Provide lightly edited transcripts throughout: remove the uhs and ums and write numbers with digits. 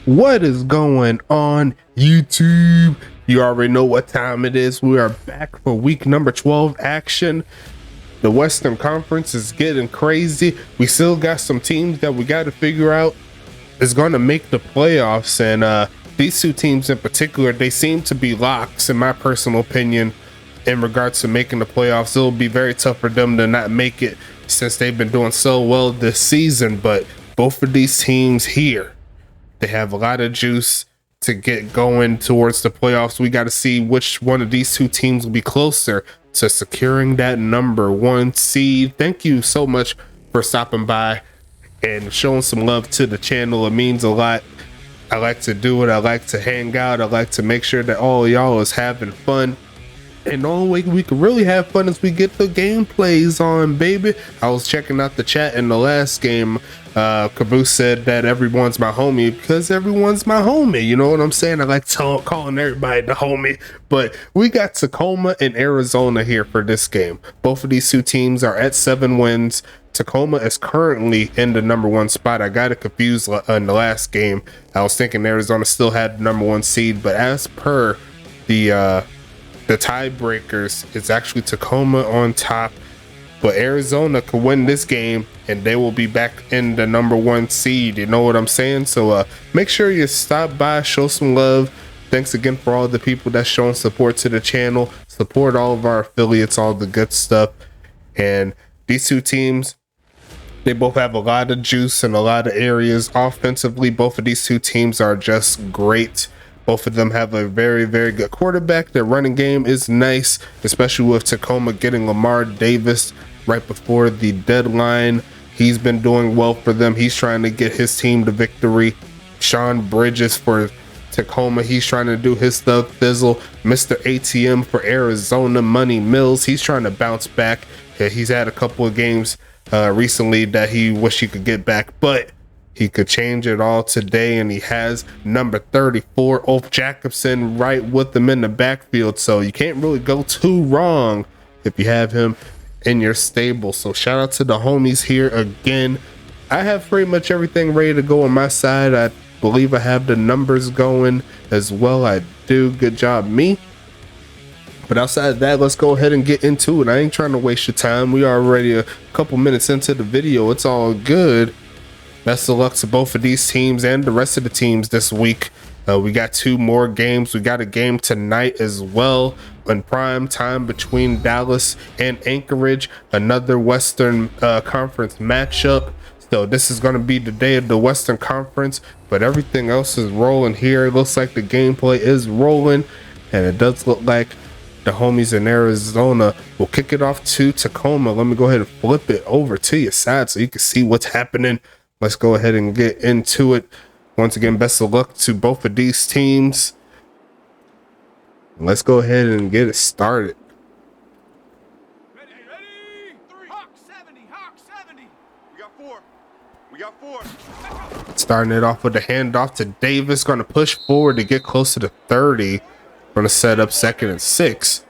What is going on, YouTube? You already know what time it is. We are back for week number 12 action. The Western Conference is getting crazy. We still got some teams that we got to figure out is going to make the playoffs, and these two teams in particular, they seem to be locks in my personal opinion in regards to making the playoffs. It'll be very tough for them to not make it since they've been doing so well this season, but both of these teams here, they have a lot of juice to get going towards the playoffs. We got to see which one of these two teams will be closer to securing that number one seed. Thank you so much for stopping by and showing some love to the channel. It means a lot. I like to do it. I like to hang out. I like to make sure that all y'all is having fun. And the only way we can really have fun is we get the gameplays on, baby. I was checking out the chat in the last game. Caboose said that everyone's my homie because everyone's my homie. You know what I'm saying? I like calling everybody the homie. But we got Tacoma and Arizona here for this game. Both of these two teams are at 7 wins. Tacoma is currently in the number one spot. I got it confused in the last game. I was thinking Arizona still had the number one seed, but as per the tiebreakers, it's actually Tacoma on top, but Arizona could win this game and they will be back in the number one seed. You know what I'm saying? So make sure you stop by, show some love. Thanks again for all the people that's showing support to the channel. Support all of our affiliates, all the good stuff. And these two teams, they both have a lot of juice in a lot of areas. Offensively, both of these two teams are just great. Both of them have a very, very good quarterback. Their running game is nice, especially with Tacoma getting Lamar Davis right before the deadline. He's been doing well for them. He's trying to get his team to victory. Sean Bridges for Tacoma, he's trying to do his stuff. Fizzle, Mr. ATM for Arizona, Money Mills, he's trying to bounce back. Yeah, he's had a couple of games recently that he wish he could get back, but he could change it all today, and he has number 34, Ulf Jacobson, right with him in the backfield. So you can't really go too wrong if you have him in your stable. So shout out to the homies here again. I have pretty much everything ready to go on my side. I believe I have the numbers going as well. I do. Good job, me. But outside of that, let's go ahead and get into it. I ain't trying to waste your time. We are already a couple minutes into the video. It's all good. Best of luck to both of these teams and the rest of the teams this week. We got 2 more games. We got a game tonight as well in prime time between Dallas and Anchorage, another Western Conference matchup. So this is going to be the day of the Western Conference, but everything else is rolling here. It looks like the gameplay is rolling, and it does look like the homies in Arizona will kick it off to Tacoma. Let me go ahead and flip it over to your side so you can see what's happening. Let's go ahead and get into it. Once again, best of luck to both of these teams. Let's go ahead and get it started. Ready. 3. Hawk 70. Hawk 70. We got 4. Starting it off with a handoff to Davis. Going to push forward to get closer to 30. Going to set up 2nd and 6.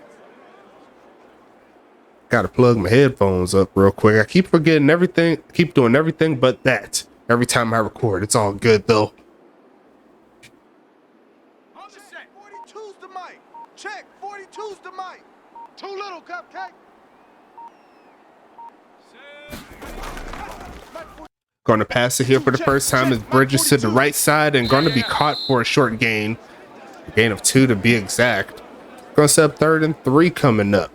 Got to plug my headphones up real quick. I keep forgetting everything. Keep doing everything but that every time I record. It's all good though. On the set. 42's the mic. Check. 42's the mic. Too little, cupcake. Going to pass it here for the first time as Bridges to the right side and going to be caught for a short gain. Gain of 2 to be exact. Going to set up 3rd and 3 coming up.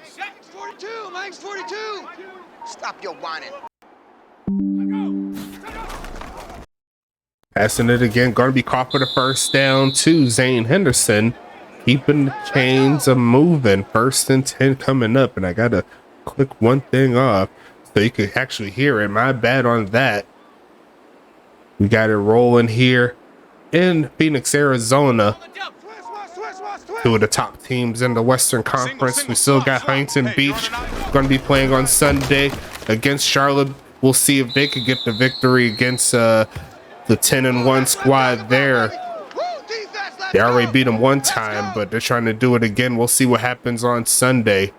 Set. 42. Mike's 42. Stop your whining. Passing it again, going to be caught for the first down to Zane Henderson. Keeping the chains of moving. 1st and 10 coming up, and I got to click one thing off so you can actually hear it. My bad on that. We got it rolling here in Phoenix, Arizona. 2 of the top teams in the Western Conference. We still got Huntington Beach going to be playing on Sunday against Charlotte. We'll see if they could get the victory against the 10-1 squad there. They already beat them one time, but they're trying to do it again. We'll see what happens on Sunday.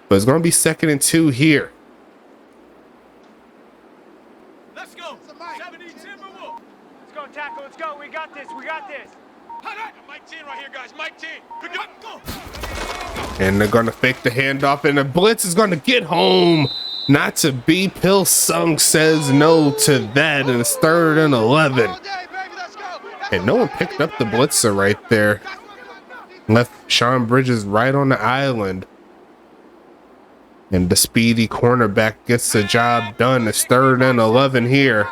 But it's going to be 2nd and 2 here. Let's go. 70 Timberwolf. Let's go, Taco. Let's go. We got this. We got this. Mike 10 right here, guys. Mike 10. Go. And they're going to fake the handoff, and the blitz is going to get home. Not to be. Pil Sung says no to that, and it's 3rd and 11. And no one picked up the blitzer right there. Left Sean Bridges right on the island. And the speedy cornerback gets the job done. It's 3rd and 11 here.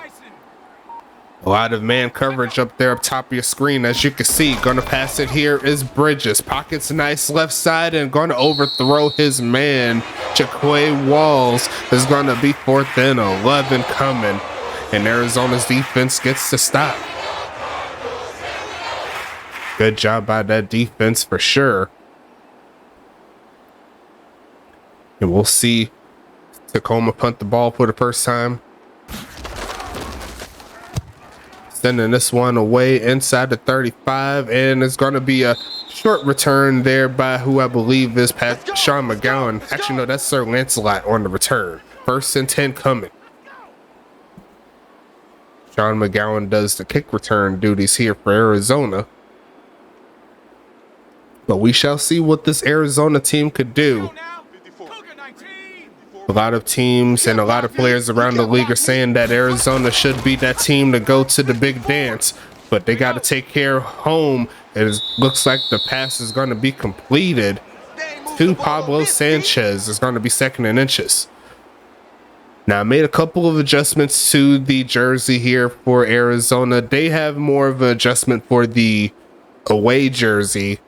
A lot of man coverage up there up top of your screen, as you can see. Gonna pass it here is Bridges. Pockets nice left side and gonna overthrow his man. Jaquay Walls is gonna be 4th and 11 coming. And Arizona's defense gets to stop. Good job by that defense for sure. And we'll see Tacoma punt the ball for the first time. Sending this one away inside the 35, and it's going to be a short return there by who I believe is Sean McGowan. Actually, no, that's Sir Lancelot on the return. 1st and 10 coming. Sean McGowan does the kick return duties here for Arizona. But we shall see what this Arizona team could do. A lot of teams and a lot of players around the league are saying that Arizona should be that team to go to the big dance, but they got to take care of home. It looks like the pass is going to be completed to Pablo Sanchez. It's going to be 2nd and inches. Now, I made a couple of adjustments to the jersey here for Arizona. They have more of an adjustment for the away jersey.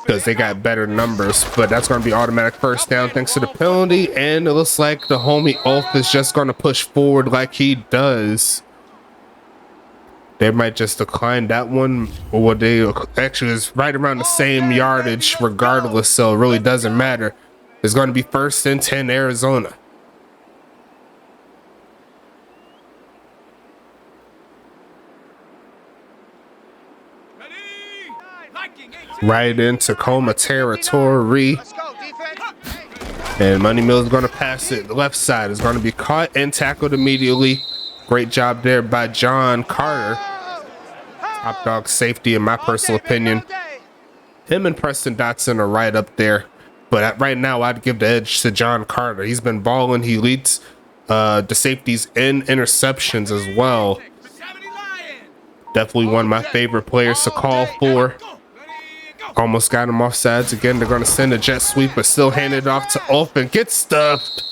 Because they got better numbers, but that's going to be automatic 1st down thanks to the penalty. And it looks like the homie Ulf is just going to push forward like he does. They might just decline that one, or they actually is right around the same yardage regardless, so it really doesn't matter. It's going to be 1st and 10 Arizona. Right in Tacoma territory. And Money Mills is going to pass it. The left side is going to be caught and tackled immediately. Great job there by John Carter. Top dog safety in my personal opinion. Him and Preston Dotson are right up there. But right now I'd give the edge to John Carter. He's been balling. He leads the safeties in interceptions as well. Definitely one of my favorite players to call for. Almost got him off sides again. They're going to send a jet sweep, but still hand it off to Ulf and get stuffed.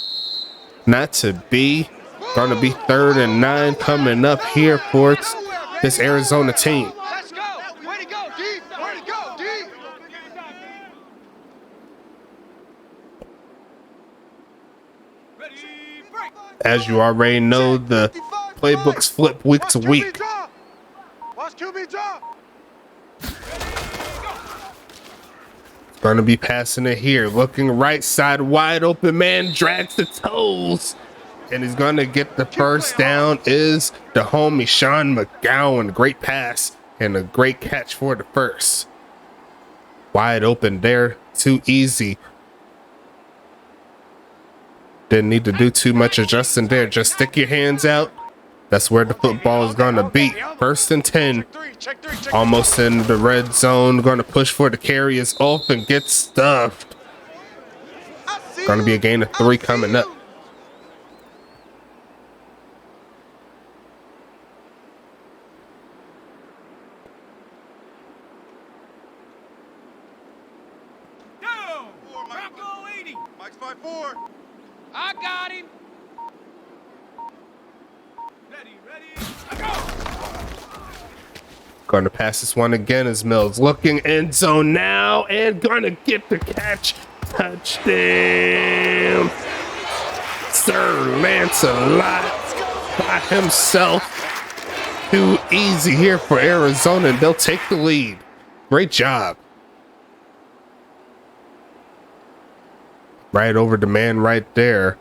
Not to be. Going to be 3rd and 9 coming up here for this Arizona team. Let's go. Way to go, D. Way to go, D. As you already know, the playbooks flip week to week. Watch QB drop. Going to be passing it here. Looking right side wide open. Man drags the toes. And he's going to get the 1st down is the homie Sean McGowan. Great pass and a great catch for the 1st. Wide open there. Too easy. Didn't need to do too much adjusting there. Just stick your hands out. That's where the football is going to be. 1st and 10. Almost in the red zone. Going to push for the carry is off and get stuffed. Going to be a gain of 3 coming up. Mike's 5-4. I got him. Going to pass this one again as Mills looking end zone now and going to get the catch. Touchdown. Sir Lancelot by himself. Too easy here for Arizona, and they'll take the lead. Great job. Right over the man right there.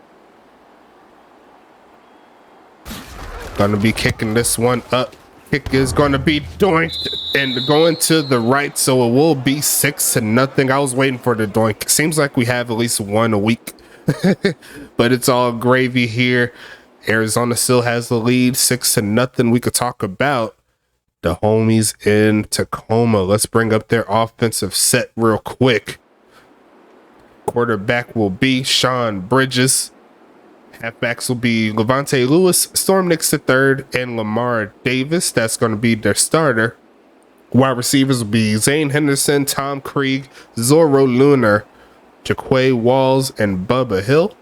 Gonna be kicking this one up. Kick is gonna be doinked and going to the right, so it will be 6-0. I was waiting for the doink. Seems like we have at least one a week, but it's all gravy here. Arizona still has the lead, 6-0. We could talk about the homies in Tacoma. Let's bring up their offensive set real quick. Quarterback will be Sean Bridges. Halfbacks will be Levante Lewis, Storm Nix III, and Lamar Davis. That's going to be their starter. Wide receivers will be Zane Henderson, Tom Krieg, Zorro Lunar, Jaquay Walls, and Bubba Hill.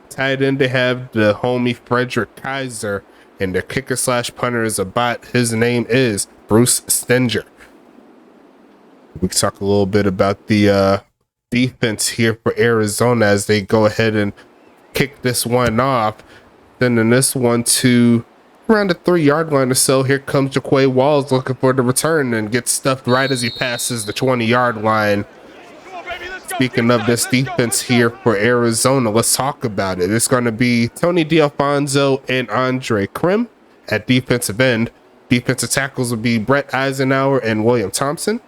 Tight end, they have the homie Frederick Kaiser, and their kicker / punter is a bot. His name is Bruce Stenger. We can talk a little bit about the defense here for Arizona as they go ahead and kick this one off, sending this one to around the 3-yard line or so. Here comes Jaquay Walls looking for the return and gets stuffed right as he passes the 20-yard line. Speaking of this defense here for Arizona, let's talk about it. It's going to be Tony D'Alfonso and Andre Krim at defensive end. Defensive tackles will be Brett Eisenhower and William Thompson.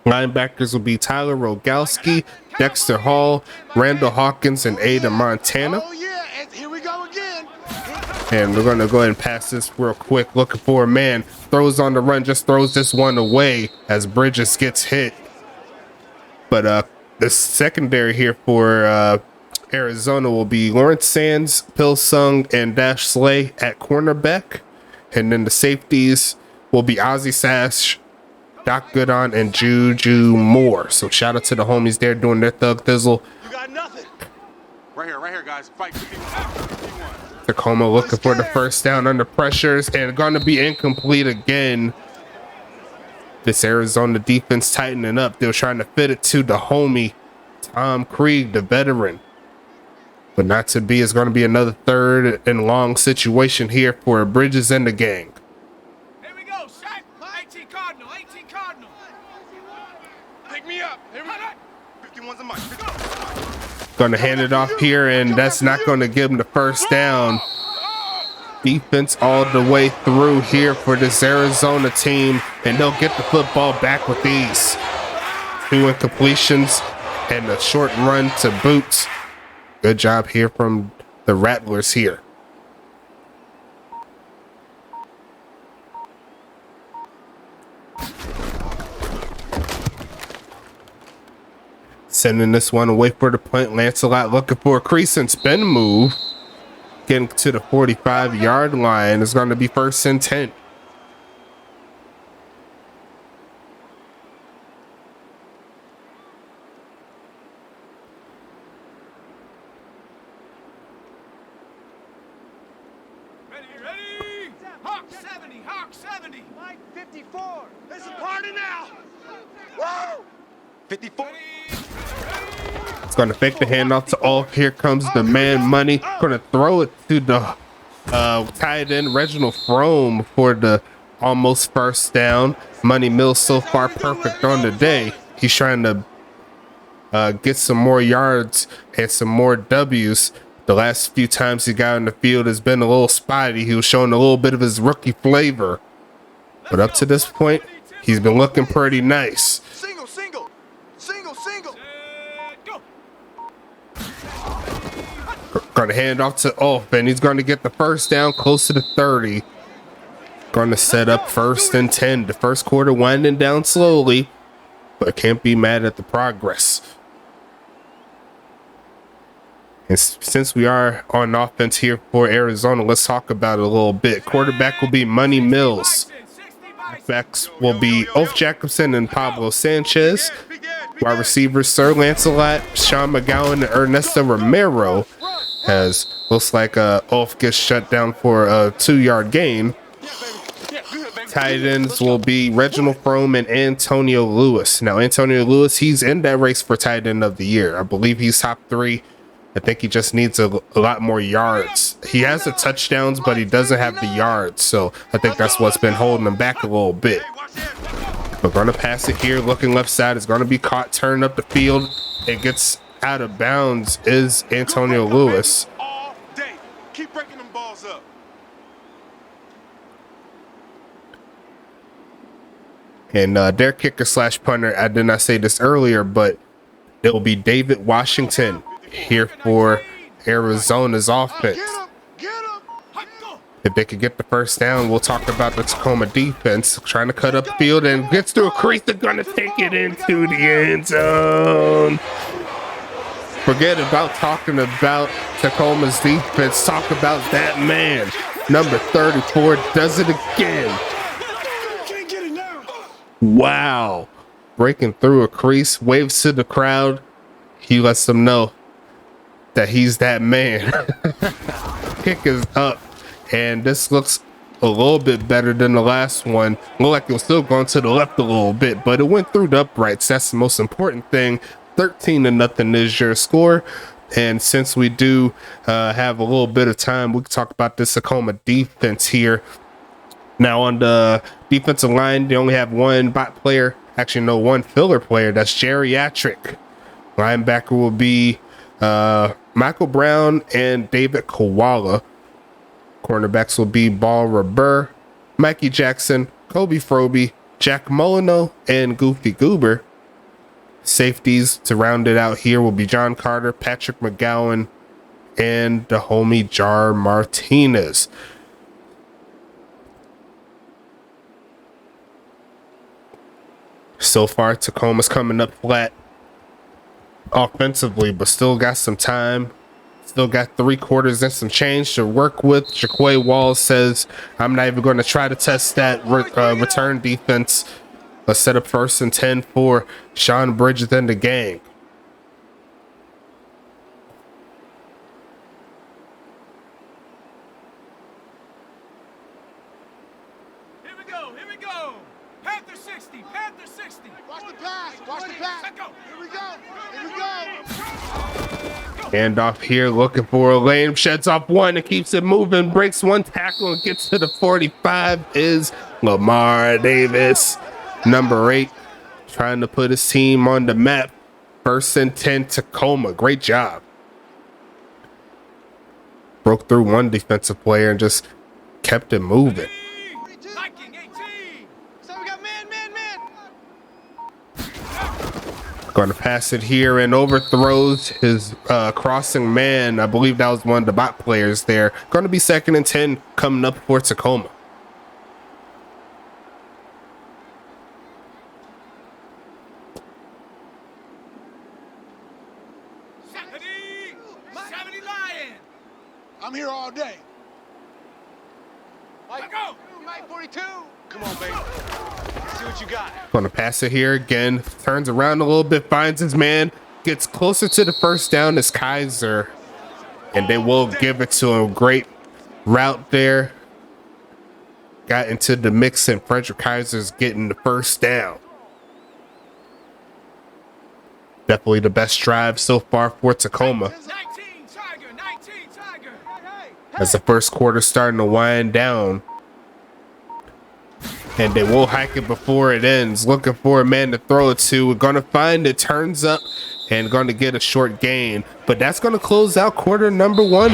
Linebackers will be Tyler Rogalski, Dexter Hall, Randall Hawkins, and Ada Montana. Oh yeah, and here we go again. And we're going to go ahead and pass this real quick. Looking for a man. Throws on the run, just throws this one away as Bridges gets hit. But the secondary here for Arizona will be Lawrence Sands, Pilsung, and Dash Slay at cornerback. And then the safeties will be Ozzie Sash, Doc Goodon, and Juju Moore. So shout out to the homies there doing their thug thizzle. You got nothing. Right here, guys. Fight 51. Tacoma looking for the first down under pressures and going to be incomplete again. This Arizona defense tightening up. They were trying to fit it to the homie Tom Krieg, the veteran, but not to be. It's going to be another 3rd and long situation here for Bridges and the gang. Here we go, set. 18 Cardinal, 18 Cardinal. Pick me up. Here we go. 51's a mic. Going to hand it off here, and that's not going to give him the first down. Defense all the way through here for this Arizona team, and they'll get the football back with these 2 incompletions and a short run to boot. Good job here from the Rattlers here. Sending this one away for the punt. Lancelot looking for a crease and spin move. Getting to the 45-yard line. It's going to be 1st and 10. Ready. Hawk 70, Hawk 70. Mike 54. It's a party now. Woo! 54. It's going to fake the handoff to Ulf. Here comes the man Money. Going to throw it to the tight end Reginald Frome for the almost first down. Money Mills so far perfect on the day. He's trying to get some more yards and some more W's. The last few times he got in the field has been a little spotty. He was showing a little bit of his rookie flavor. But up to this point, he's been looking pretty nice. Single. Going to hand off to Ulf, and he's going to get the first down close to the 30. Going to set up 1st and 10. The first quarter winding down slowly, but can't be mad at the progress. And since we are on offense here for Arizona, let's talk about it a little bit. Quarterback will be Money Mills. Backs will be Ulf Jacobson and Pablo Sanchez. Wide receivers Sir Lancelot, Sean McGowan, and Ernesto Romero. As looks like Ulf gets shut down for a 2-yard gain. Tight ends will be Reginald Frome and Antonio Lewis. Now, Antonio Lewis, he's in that race for tight end of the year. I believe he's top 3. I think he just needs a lot more yards. He has the touchdowns, but he doesn't have the yards. So I think that's what's been holding him back a little bit. We're going to pass it here. Looking left side. It's going to be caught, turned up the field. It gets out of bounds is Antonio Lewis. All day. Keep breaking them balls up. And their kicker slash punter, I did not say this earlier, but it will be David Washington here for Arizona's offense. Get him! If they could get the first down, we'll talk about the Tacoma defense trying to cut up field and gets through a crease. They're going to take it into the end zone. Forget about talking about Tacoma's defense. Talk about that man. Number 34 does it again. Wow. Breaking through a crease, waves to the crowd. He lets them know that he's that man. Kick is up, and this looks a little bit better than the last one. Looked like it was still going to the left a little bit, but it went through the uprights. That's the most important thing. 13-0 is your score. And since we do have a little bit of time, we can talk about this Tacoma defense here. Now on the defensive line, they only have one bot player. Actually, no, one filler player. That's geriatric. Linebacker will be Michael Brown and David Koala. Cornerbacks will be Ball Reber, Mikey Jackson, Kobe Froby, Jack Molino, and Goofy Goober. Safeties to round it out here will be John Carter, Patrick McGowan, and the homie Jar Martinez. So far, Tacoma's coming up flat offensively, but still got some time. Still got 3 quarters and some change to work with. Jaquay Walls says, I'm not even going to try to test that return defense. Let's set up 1st and 10 for Sean Bridges and the gang. Here we go. Panther 60. Watch the pass. Let go. Here we go. Handoff here, looking for a lane. Sheds off one and keeps it moving. Breaks one tackle and gets to the 45 is Lamar Davis. Number 8, trying to put his team on the map. 1st and 10 Tacoma. Great job. Broke through one defensive player and just kept it moving. Viking 18. So we got man. Going to pass it here and overthrows his crossing man. I believe that was one of the bot players there. Going to be 2nd and 10 coming up for Tacoma. I'm here all day. Let go. Mike 42. Come on, baby. See what you got. Going to pass it here again. Turns around a little bit, finds his man, gets closer to the first down as Kaiser, and they will give it to him. Great route there. Got into the mix, and Frederick Kaiser's getting the first down. Definitely the best drive so far for Tacoma. 19 Tiger. As the first quarter starting to wind down. And they will hike it before it ends. Looking for a man to throw it to. We're going to find it. Turns up and going to get a short gain. But that's going to close out quarter number 1.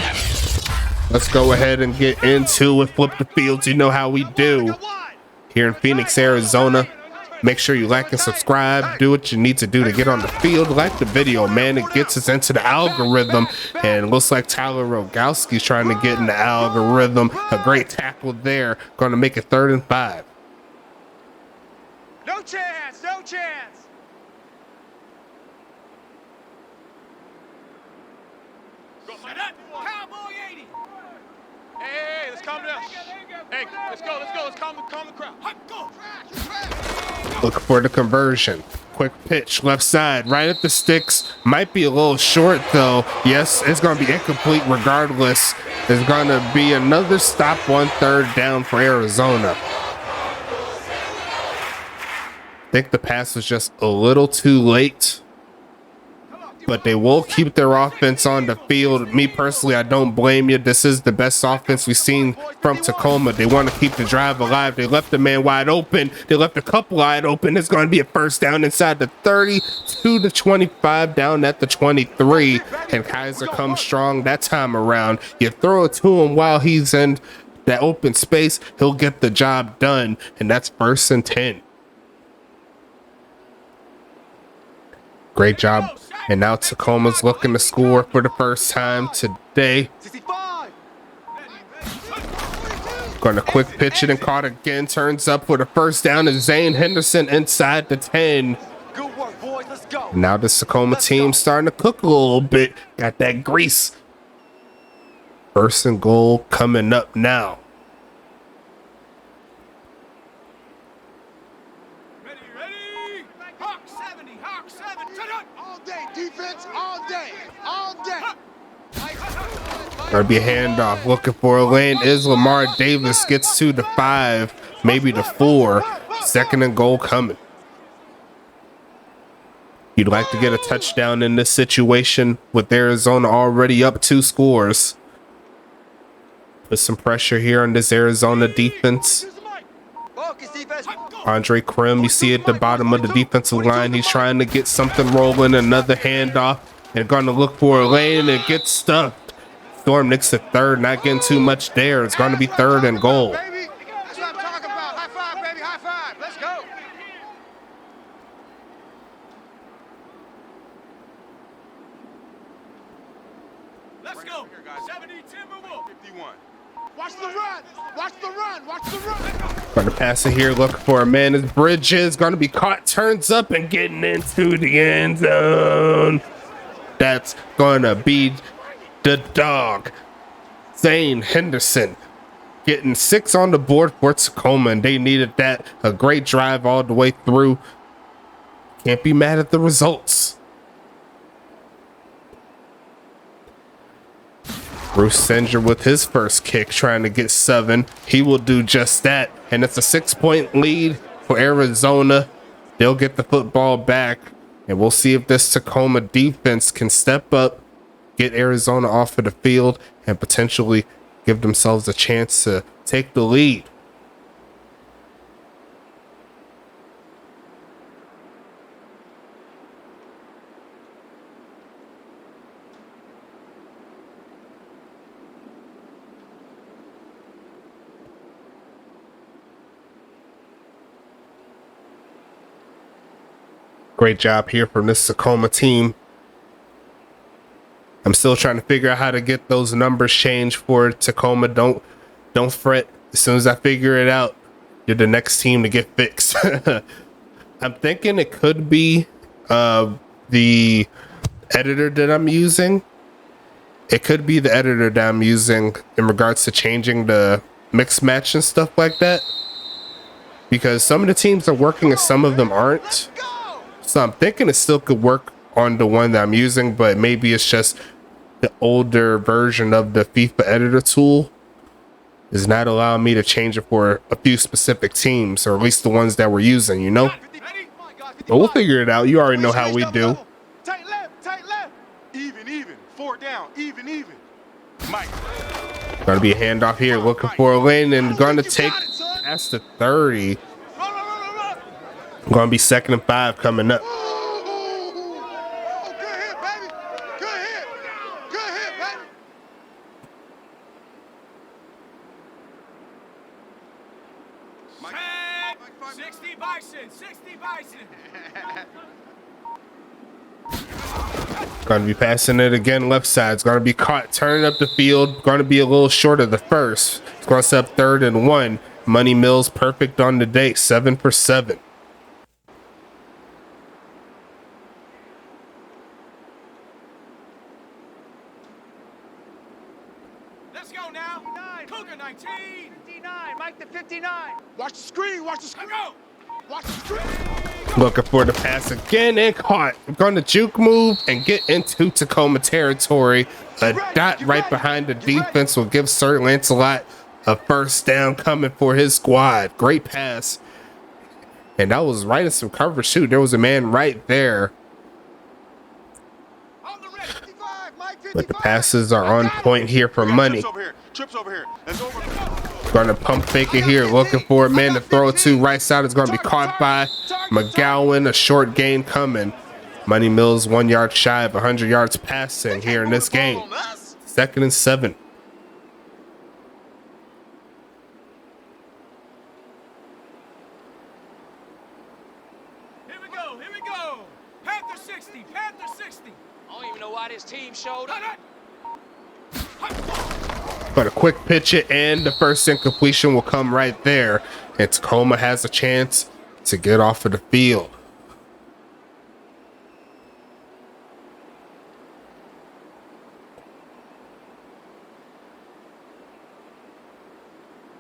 Let's go ahead and get into it. Flip the fields. You know how we do here in Phoenix, Arizona. Make sure you like and subscribe. Do what you need to do to get on the field. Like the video, man. It gets us into the algorithm. And it looks like Tyler Rogowski's trying to get in the algorithm. A great tackle there. Going to make it 3rd and 5. No chance. Set up. Cowboy 80. Hey, let's calm down. Hey, let's go. Let's calm the crowd. Go. Look for the conversion. Quick pitch, left side, right at the sticks. Might be a little short though. Yes, it's going to be incomplete regardless. There's going to be another stop on 3rd down for Arizona. I think the pass was just a little too late. But they will keep their offense on the field. Me personally, I don't blame you. This is the best offense we've seen from Tacoma. They want to keep the drive alive. They left the man wide open. They left a couple wide open. It's going to be a first down inside the 30 to the 25, down at the 23. And Kaiser comes strong that time around. You throw it to him while he's in that open space, he'll get the job done. And that's 1st and 10. Great job. And now Tacoma's looking to score for the first time today. 65. Going to quick pitch it and caught again. Turns up for the first down. And Zane Henderson inside the 10. Good work, boys. Let's go. Now the Tacoma team starting to cook a little bit. Got that grease. First and goal coming up now. Ready. Hawk 70, Hawk 70. Shut up. All day, defense, all day, all day. There'll be a handoff. Looking for a lane is Lamar Davis. Gets to the 5, maybe the 4. Second and goal coming. You'd like to get a touchdown in this situation with Arizona already up 2 scores. Put some pressure here on this Arizona defense. Focus, defense. Andre Krim, you see at the bottom of the defensive line. He's trying to get something rolling. Another handoff. And going to look for a lane and it gets stuffed. Storm Nicks at third, not getting too much there. It's going to be third and goal. Baby, that's what I'm talking about. High five, baby, high five. Let's go. Let's go. 70 Timberwolf. 51. Watch the run. Watch the run. Watch the run. Going to pass it here, looking for a man. His Bridges going to be caught, turns up and getting into the end zone. That's going to be the dog. Zane Henderson getting 6 on the board for Tacoma, and they needed that. A great drive all the way through. Can't be mad at the results. Bruce Singer with his first kick, trying to get 7. He will do just that. And it's a 6-point lead for Arizona. They'll get the football back. And we'll see if this Tacoma defense can step up, get Arizona off of the field, and potentially give themselves a chance to take the lead. Great job here from this Tacoma team. I'm still trying to figure out how to get those numbers changed for Tacoma. Don't fret. As soon as I figure it out, you're the next team to get fixed. I'm thinking it could be the editor that I'm using. It could be the editor that I'm using in regards to changing the mix match and stuff like that. Because some of the teams are working and some of them aren't. So I'm thinking it still could work on the one that I'm using, but maybe it's just the older version of the FIFA editor tool is not allowing me to change it for a few specific teams, or at least the ones that we're using, you know? But we'll figure it out. You already know how we do. Tight left, tight left. Even. 4 down, even. Mike. Gonna be a handoff here, looking for a lane, and gonna take past the 30. Gonna be 2nd and 5 coming up. Oh, good hit, baby. Good hit. Good hit, baby. Mike, 60 Bison. Gonna be passing it again left side. It's gonna be caught, turning up the field. Gonna be a little short of the first. It's gonna set up 3rd and 1. Money Mills perfect on the day, 7 for 7. Let's go now. Cougar 19. 59, Mike the 59. Watch the screen, watch the screen. Go. Watch the screen. Looking for the pass again and caught. Going to juke move and get into Tacoma territory. A dot right behind the defense will give Sir Lancelot a first down coming for his squad. Great pass. And that was right in some coverage too. There was a man right there. But the passes are on point here for Money. Trips over here. That's over. Gonna pump fake it here, looking for a man to throw it to. Right side is gonna be caught by McGowan. A short gain coming. Money Mills 1 yard shy of 100 yards passing here in this game. 2nd and 7. Here we go. Panther 60, Panther 60. I don't even know why this team showed up. But a quick pitch it, and the first incompletion will come right there. And Tacoma has a chance to get off of the field.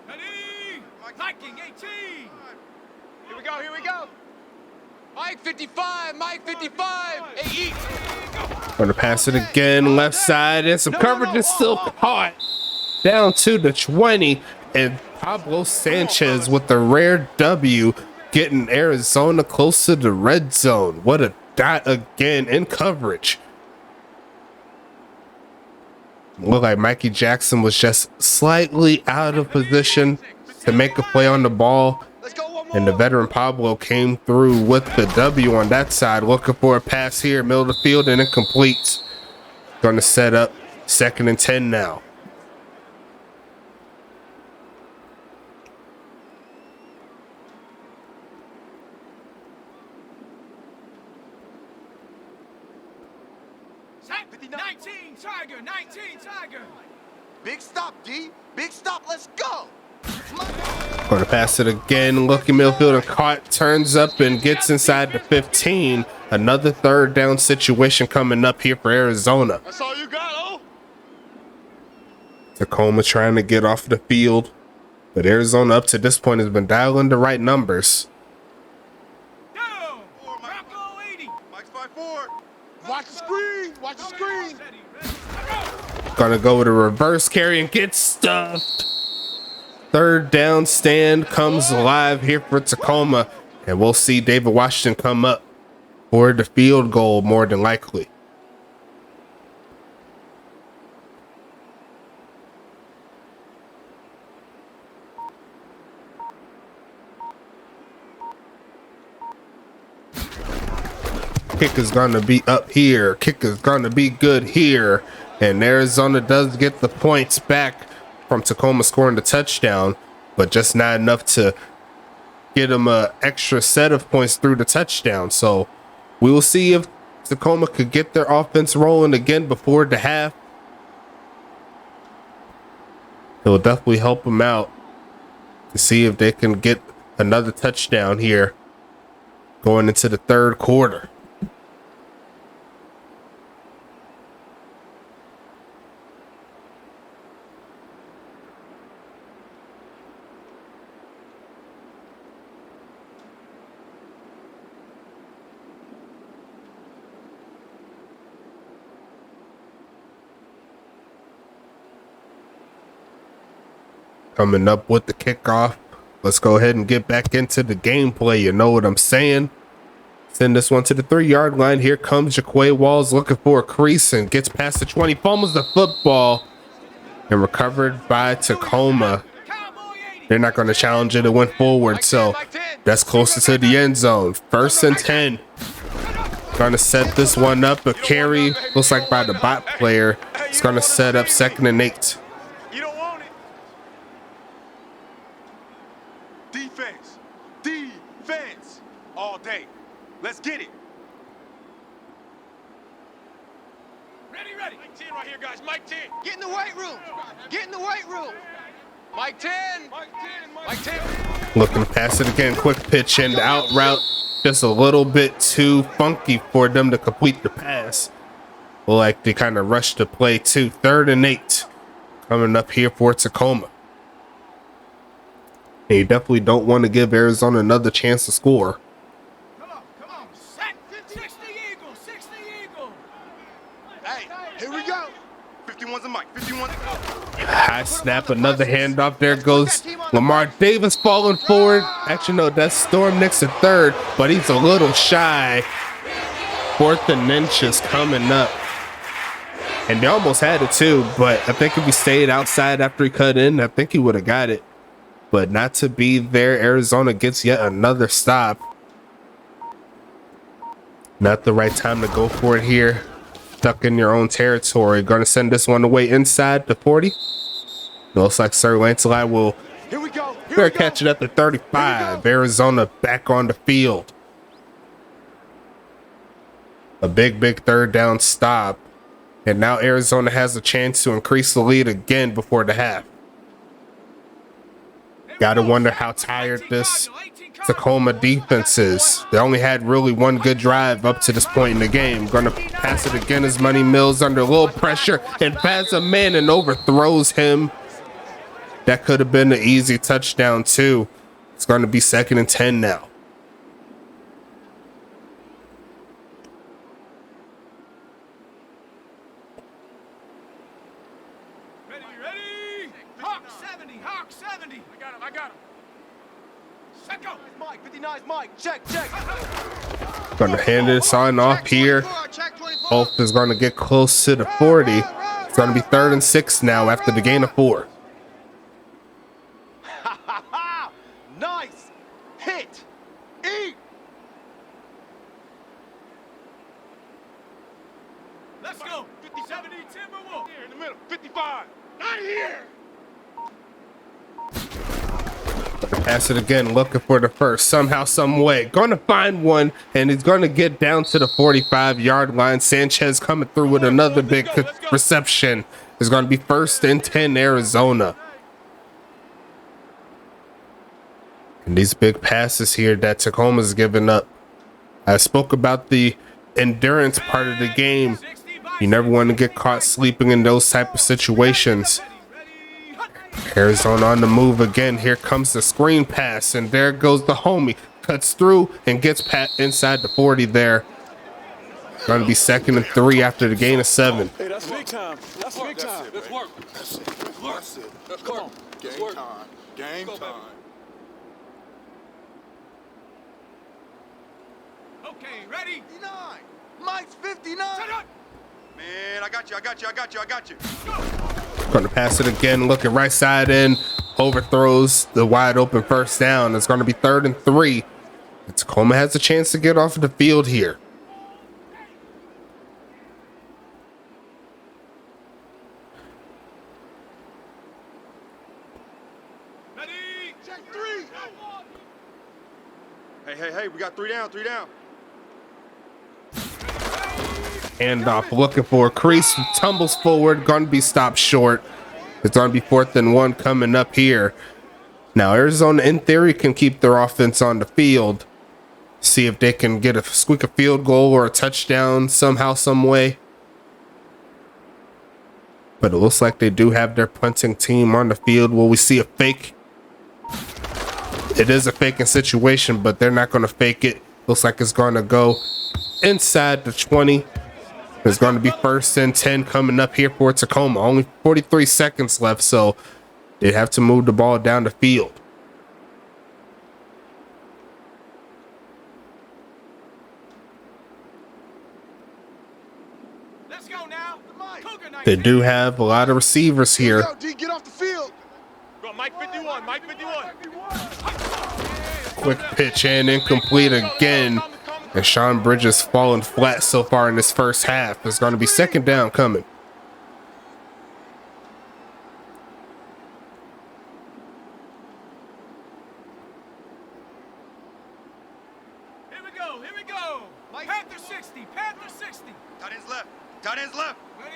Ready? Viking 18. Here we go, here we go. Mike 55, Mike 55. Hey, eat. Gonna pass it again, left side, and some coverage is still caught. Down to the 20, and Pablo Sanchez with the rare W, getting Arizona close to the red zone. What a dot again in coverage. Looked like Mikey Jackson was just slightly out of position to make a play on the ball. And the veteran Pablo came through with the W on that side, looking for a pass here, middle of the field, and incomplete. Going to set up 2nd and 10 now. Set. 19 Tiger, 19 Tiger. Big stop, D. Big stop. Let's go. Going to pass it again, looking midfield and caught, turns up and gets inside the 15. Another 3rd down situation coming up here for Arizona. That's all you got, oh? Tacoma trying to get off the field, but Arizona up to this point has been dialing the right numbers. Down. Bravo 80. Mike's 5-4. Watch the screen. Watch the screen. Gonna go with a reverse carry and get stuffed. 3rd down stand comes alive here for Tacoma, and we'll see David Washington come up for the field goal more than likely. Kick is gonna be up here. Kick is gonna be good here, and Arizona does get the points back from Tacoma scoring the touchdown, but just not enough to get them an extra set of points through the touchdown. So we will see if Tacoma could get their offense rolling again before the half. It will definitely help them out to see if they can get another touchdown here going into the 3rd quarter. Coming up with the kickoff. Let's go ahead and get back into the gameplay. You know what I'm saying? Send this one to the 3-yard line. Here comes Jaquay Walls looking for a crease and gets past the 20. Fumbles the football and recovered by Tacoma. They're not going to challenge it. It went forward, so that's closer to the end zone. 1st and 10. Going to set this one up. A carry looks like by the bot player. It's going to set up 2nd and 8. You don't want it. Defense. Defense. All day. Let's get it. Ready, ready. Mike 10 right here, guys. Mike 10. Get in the weight room. Get in the weight room. Mike 10. Mike 10. Mike 10. Looking to pass it again. Quick pitch and out route. Just a little bit too funky for them to complete the pass. Like they kind of rushed the play too. 3rd and 8 coming up here for Tacoma. And you definitely don't want to give Arizona another chance to score. Come on. Set. 60 Eagle, 60 Eagle. Hey, here we go. 51's a mic. 51. High snap, another handoff. There goes Lamar Davis falling forward. Actually, no, that's Storm next to 3rd, but he's a little shy. 4th and inches coming up. And they almost had it too, but I think if he stayed outside after he cut in, I think he would have got it. But not to be there. Arizona gets yet another stop. Not the right time to go for it here. Stuck in your own territory. Going to send this one away inside the 40. Looks like Sir Lancelot will Here we go. catch it at the 35. Arizona back on the field. A big third down stop. And now Arizona has a chance to increase the lead again before the half. Gotta wonder how tired this Tacoma defense is. They only had really one good drive up to this point in the game. Gonna pass it again as Money Mills under a little pressure and pass a man and overthrows him. That could have been an easy touchdown too. It's gonna be 2nd and 10 now. Ready. Hawk 70, Hawk 70. I got him. Set go. Mike, 59's Mike. Check. Gonna hand this on off here. Both is gonna get close to the 40. It's gonna be 3rd and 6 now after the gain of 4. Nice. Hit. Eat. Let's go. 70 Timberwolves. Here in the middle. 55. Not here. Pass it again, looking for the first. Somehow, some way. Gonna find one, and he's gonna get down to the 45-yard line. Sanchez coming through with another big reception. It's gonna be 1st and 10 Arizona. And these big passes here that Tacoma's giving up. I spoke about the endurance part of the game. You never want to get caught sleeping in those type of situations. Arizona on the move again. Here comes the screen pass, and there goes the homie. Cuts through and gets inside the 40 there. Going to be 2nd and 3 after the gain of 7. Hey, that's big time. That's big time. Let's work. Come on. Game time. Game time. Okay, ready? 59. Mike's 59. Set up. Man, I got you. Going to pass it again, looking right side in. Overthrows the wide open 1st down. It's going to be 3rd and 3. And Tacoma has a chance to get off of the field here. Ready? Check 3. Hey, we got 3 down. Handoff, looking for a crease, tumbles forward, going to be stopped short. It's going to be 4th and 1 coming up here. Now, Arizona, in theory, can keep their offense on the field. See if they can squeak a field goal or a touchdown somehow, some way. But it looks like they do have their punting team on the field. Will we see a fake? It is a faking situation, but they're not going to fake it. Looks like it's going to go inside the 20. It's going to be 1st and 10 coming up here for Tacoma. Only 43 seconds left, so they have to move the ball down the field. Let's go now. They do have a lot of receivers here. D, get off the field. Go, Mike 51. Quick pitch and incomplete again. And Sean Bridges falling flat so far in this first half. It's going to be 2nd down coming. Here we go. Panther 60. Tight ends left. Ready,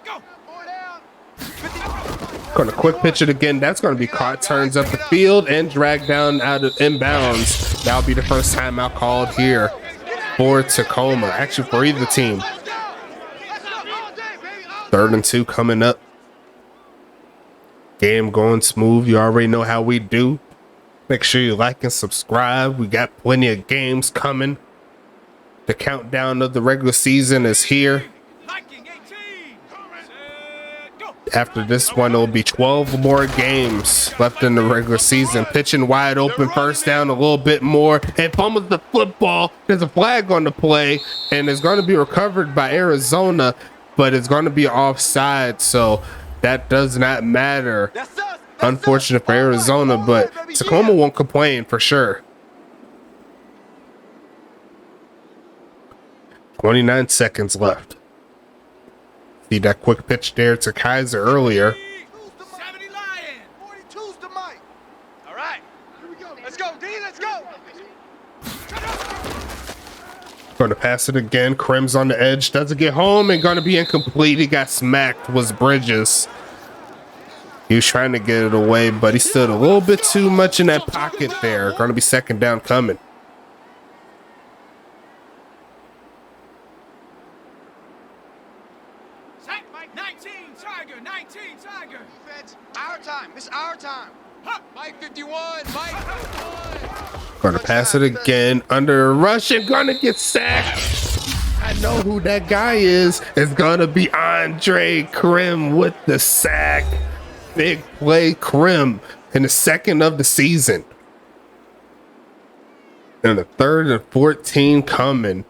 go. 4 down. Going to quick pitch it again. That's going to be caught. Turns up the field and dragged down out of inbounds. That'll be the first timeout called here for Tacoma. Actually, for either team. 3rd and 2 coming up. Game going smooth. You already know how we do. Make sure you like and subscribe. We got plenty of games coming. The countdown of the regular season is here. After this one, it'll be 12 more games left in the regular season. Pitching wide open, 1st down a little bit more, and fumbles the football. There's a flag on the play, and it's going to be recovered by Arizona, but it's going to be offside, so that does not matter. Unfortunate for Arizona, but Tacoma won't complain for sure. 29 seconds left. See that quick pitch there to Kaiser earlier. 70 Lion. 42's the Mike. All right. Here we go. Let's go, D. Let's go. Going to pass it again. Krim's on the edge. Doesn't get home and going to be incomplete. He got smacked. Was Bridges. He was trying to get it away, but he stood a little bit too much in that pocket there. Going to be second down coming. Sack, 19, Tiger, 19, Tiger. Defense, our time. It's our time. Mike 51, Mike 51. Going to pass it again. Under a rush and going to get sacked. I know who that guy is. It's going to be Andre Krim with the sack. Big play Krim in the second of the season. And the 3rd and 14 coming.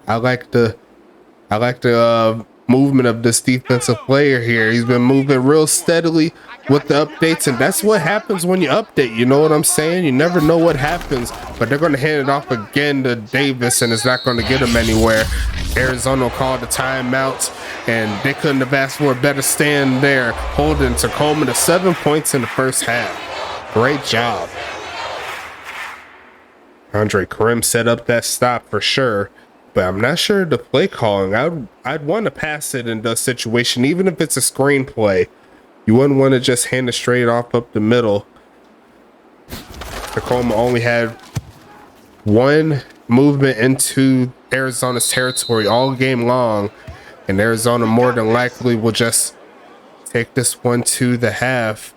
I like the movement of this defensive player here. He's been moving real steadily with the updates, and that's what happens when you update. You know what I'm saying? You never know what happens, but they're going to hand it off again to Davis, and it's not going to get him anywhere. Arizona called the timeout, and they couldn't have asked for a better stand there, holding Tacoma to 7 points in the first half. Great job. Andre Krim set up that stop for sure, but I'm not sure the play calling. I'd want to pass it in the situation, even if it's a screenplay. You wouldn't want to just hand it straight off up the middle. Tacoma only had one movement into Arizona's territory all game long, and Arizona more than likely will just take this one to the half.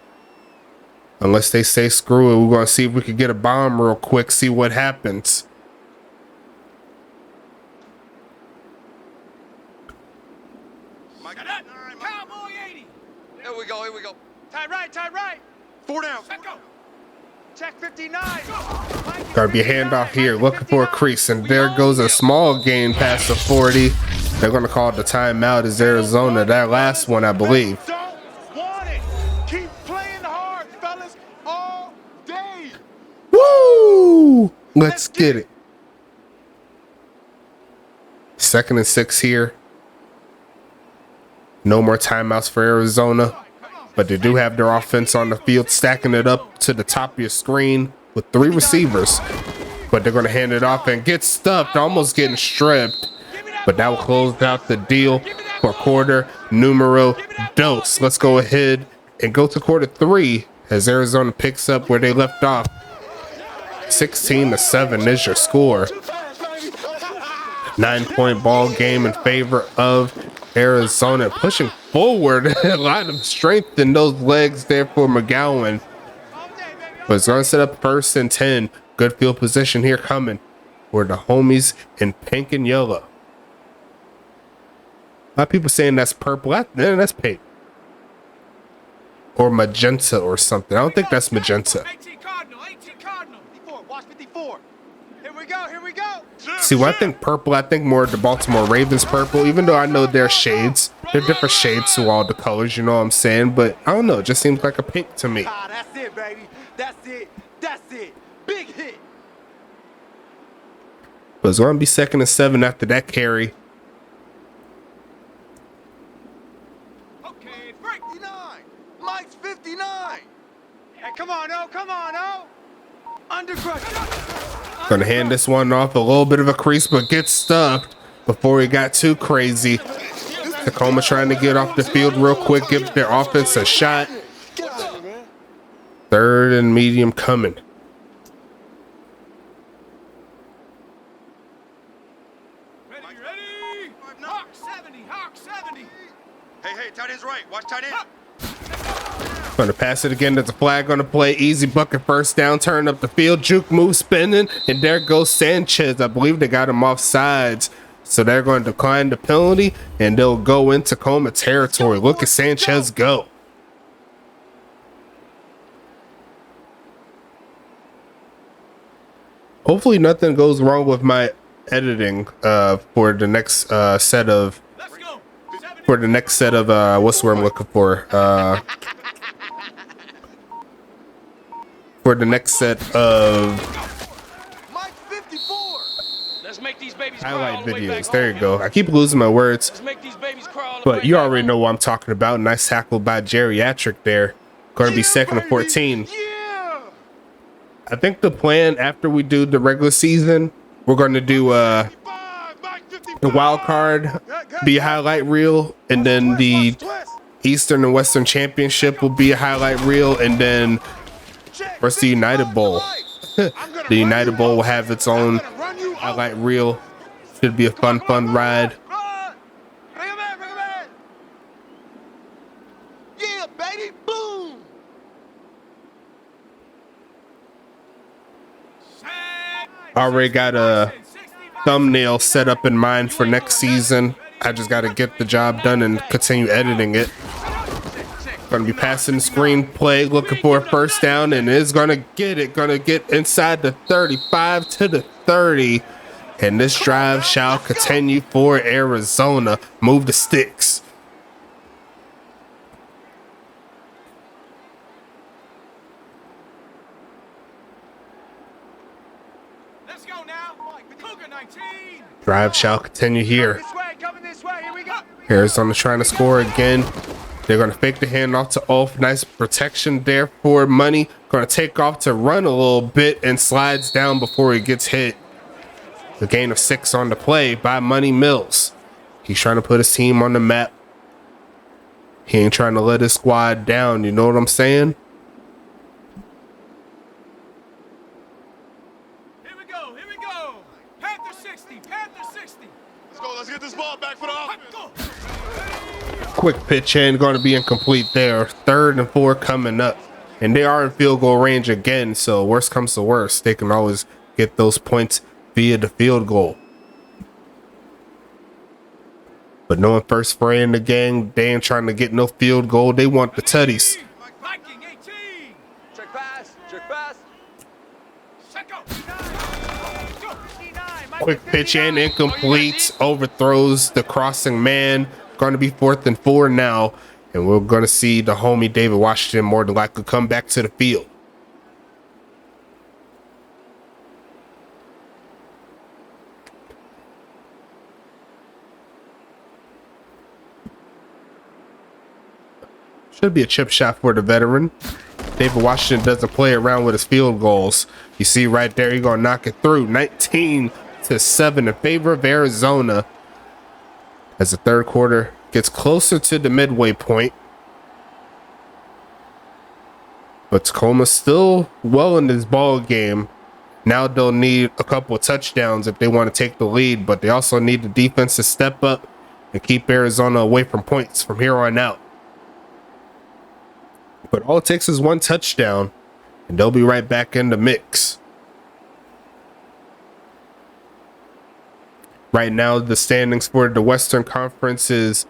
Unless they say screw it, we're going to see if we can get a bomb real quick, see what happens. Cowboy 80. Here we go, here we go. Tight right. 4 down. Set go. Check 59. Gotta be a handoff here, looking for a crease, and there goes a small gain past the 40. They're gonna call the timeout as Arizona. That last one, I believe. Don't want it. Keep playing hard, fellas, all day. Woo! Let's get it. 2nd and 6 here. No more timeouts for Arizona, but they do have their offense on the field, stacking it up to the top of your screen with 3 receivers. But they're going to hand it off and get stuffed, almost getting stripped. But that will close out the deal for quarter numero dos. Let's go ahead and go to quarter 3 as Arizona picks up where they left off. 16-7 is your score. 9-point ball game in favor of Arizona, pushing forward. A lot of strength in those legs there for McGowan. But it's going to set up 1st and 10. Good field position here coming for the homies in pink and yellow. A lot of people saying that's purple. That's pink. Or magenta or something. I don't think that's magenta. 18 Cardinal. 54, watch 54. Here we go. See, when I think purple, I think more of the Baltimore Ravens purple, even though I know they're shades. They're different shades to all the colors, you know what I'm saying? But I don't know, it just seems like a pink to me. Ah, that's it, baby. That's it. Big hit. But it's going to be 2nd and 7 after that carry. Okay, break. 59. Mike's 59. Hey, come on, oh. Under pressure. Going to hand this one off, a little bit of a crease, but gets stuffed before he got too crazy. Tacoma trying to get off the field real quick, give their offense a shot. 3rd and medium coming. Ready. Hawk 70. Hey, tight end's right. Watch tight end. Going to pass it again. There's a flag on the play. Easy bucket, 1st down. Turn up the field. Juke move, spinning. And there goes Sanchez. I believe they got him off sides. So they're going to decline the penalty. And they'll go in Tacoma territory. Look at Sanchez go. Hopefully nothing goes wrong with my editing for the next set of... Let's go. For the next set of... what's the word I'm looking for? For the next set of Mike 54. Let's make these babies crawl all highlight the way back videos. There you home, go. man. I keep losing my words, Let's make these babies crawl all the but way you back already home. know what I'm talking about. Nice tackle by Geriatric there. Going to be 2nd and 14. Yeah. I think the plan after we do the regular season we're going to do the wild card be a highlight reel, and then the Eastern and Western Championship will be a highlight reel, and then versus the United Bowl. The United Bowl will have its own highlight reel. Should be a fun ride. Yeah, baby, boom. Already got a thumbnail set up in mind for next season. I just got to get the job done and continue editing it. Gonna be passing the screenplay, looking for a first down, and is gonna get it. Gonna get inside the 35 to the 30, and this drive shall continue for Arizona. Move the sticks. Let's go now. Cougar 19. Drive shall continue here. This way, coming this way. Here we go. Arizona trying to score again. They're going to fake the handoff to Ulf. Nice protection there for Money. Going to take off to run a little bit and slides down before he gets hit. The gain of 6 on the play by Money Mills. He's trying to put his team on the map. He ain't trying to let his squad down. You know what I'm saying? Here we go. Here we go. Panther 60. Panther 60. Let's go. Let's get this ball back for the offense. Go. Quick pitch in, going to be incomplete there. 3rd and 4 coming up. And they are in field goal range again, so worst comes to worst, they can always get those points via the field goal. But knowing first spray in the game, they ain't trying to get no field goal. They want the tutties. Viking 18. Check pass. Check pass. Check go. Go. 59. Quick pitch in, incomplete. Overthrows the crossing man. Going to be 4th and 4 now. And we're going to see the homie David Washington more than likely come back to the field. Should be a chip shot for the veteran. David Washington doesn't play around with his field goals. You see right there, he's going to knock it through. 19-7 in favor of Arizona. As the third quarter gets closer to the midway point. But Tacoma's still well in this ball game. Now they'll need a couple of touchdowns if they want to take the lead, but they also need the defense to step up and keep Arizona away from points from here on out. But all it takes is one touchdown, and they'll be right back in the mix. Right now, the standings for the Western Conference is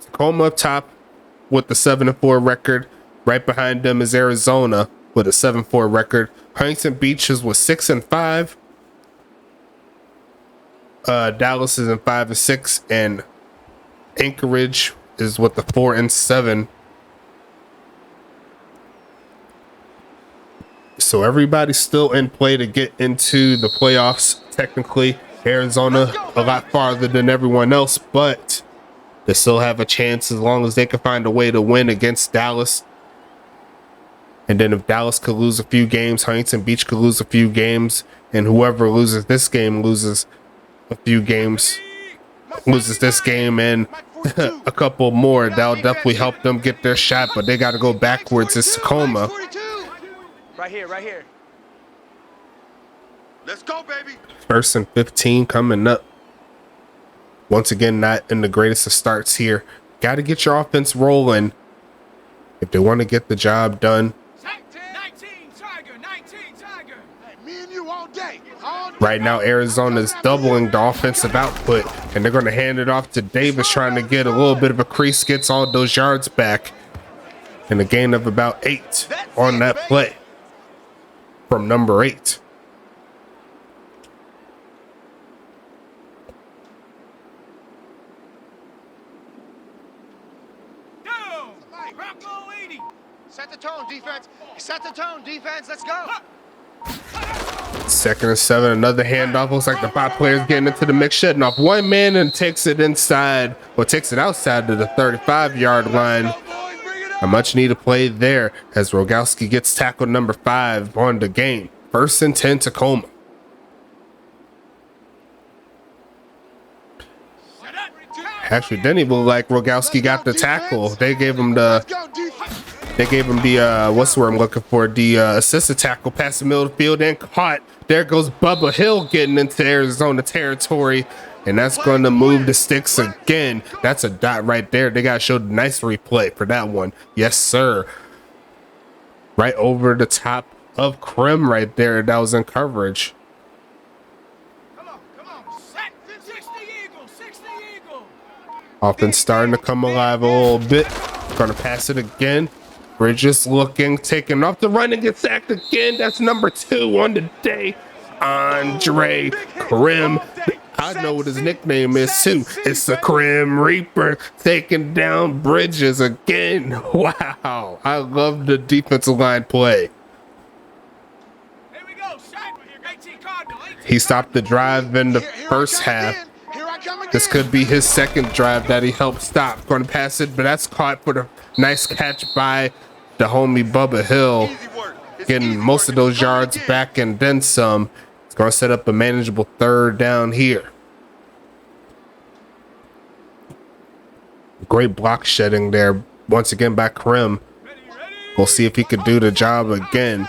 Tacoma up top with the 7-4 record. Right behind them is Arizona with a 7-4 record. Huntington Beach is with 6-5. Dallas is in 5-6, and Anchorage is with the 4-7. So everybody's still in play to get into the playoffs. Technically, Arizona a lot farther than everyone else, but they still have a chance as long as they can find a way to win against Dallas. And then if Dallas could lose a few games, Huntington Beach could lose a few games, and whoever loses this game loses a few games, loses this game and a couple more. That'll definitely help them get their shot, but they got to go backwards. It's Tacoma. Right here, right here. Let's go, baby. 1st and 15 coming up. Once again, not in the greatest of starts here. Got to get your offense rolling if they want to get the job done. 19 Tiger. 19 Tiger. Hey, me and you all day. All day. Right now, Arizona's doubling the offensive output, and they're going to hand it off to Davis, trying to get a little bit of a crease, gets all those yards back, and a gain of about 8 on that play from number 8. Go. Bronco 80. Set the tone, defense. Set the tone, defense. Let's go. 2nd and 7, another handoff. Looks like the 5 players getting into the mix, shutting off one man and takes it inside, or takes it outside to the 35-yard line. A much needed play there as Rogowski gets tackled number 5 on the game. 1st and 10 Tacoma. Actually, didn't even look like Rogowski got the tackle. They gave him the what's the word I'm looking for? The assisted tackle past the middle of the field and caught. There goes Bubba Hill getting into Arizona territory, and that's going to move the sticks again. That's a dot right there. They got to show the nice replay for that one. Yes, sir. Right over the top of Krim right there. That was in coverage. Come on. Set. 60 Eagle. 60 Eagle. Offense starting to come alive a little bit. Gonna pass it again. Bridges looking, taking off the run and get sacked again. That's number 2 on the day. Andre Krim. I know what his nickname is too. It's the Krim Reaper, taking down Bridges again. Wow. I love the defensive line play. Here we go. Set. 18 Cardinal. 18 He stopped the drive in the first half. This could be his second drive that he helped stop. Going to pass it, but that's caught for the nice catch by the homie Bubba Hill. Getting most of those yards back and then some. It's going to set up a manageable third down here. Great block shedding there once again by Krim. We'll see if he could do the job again.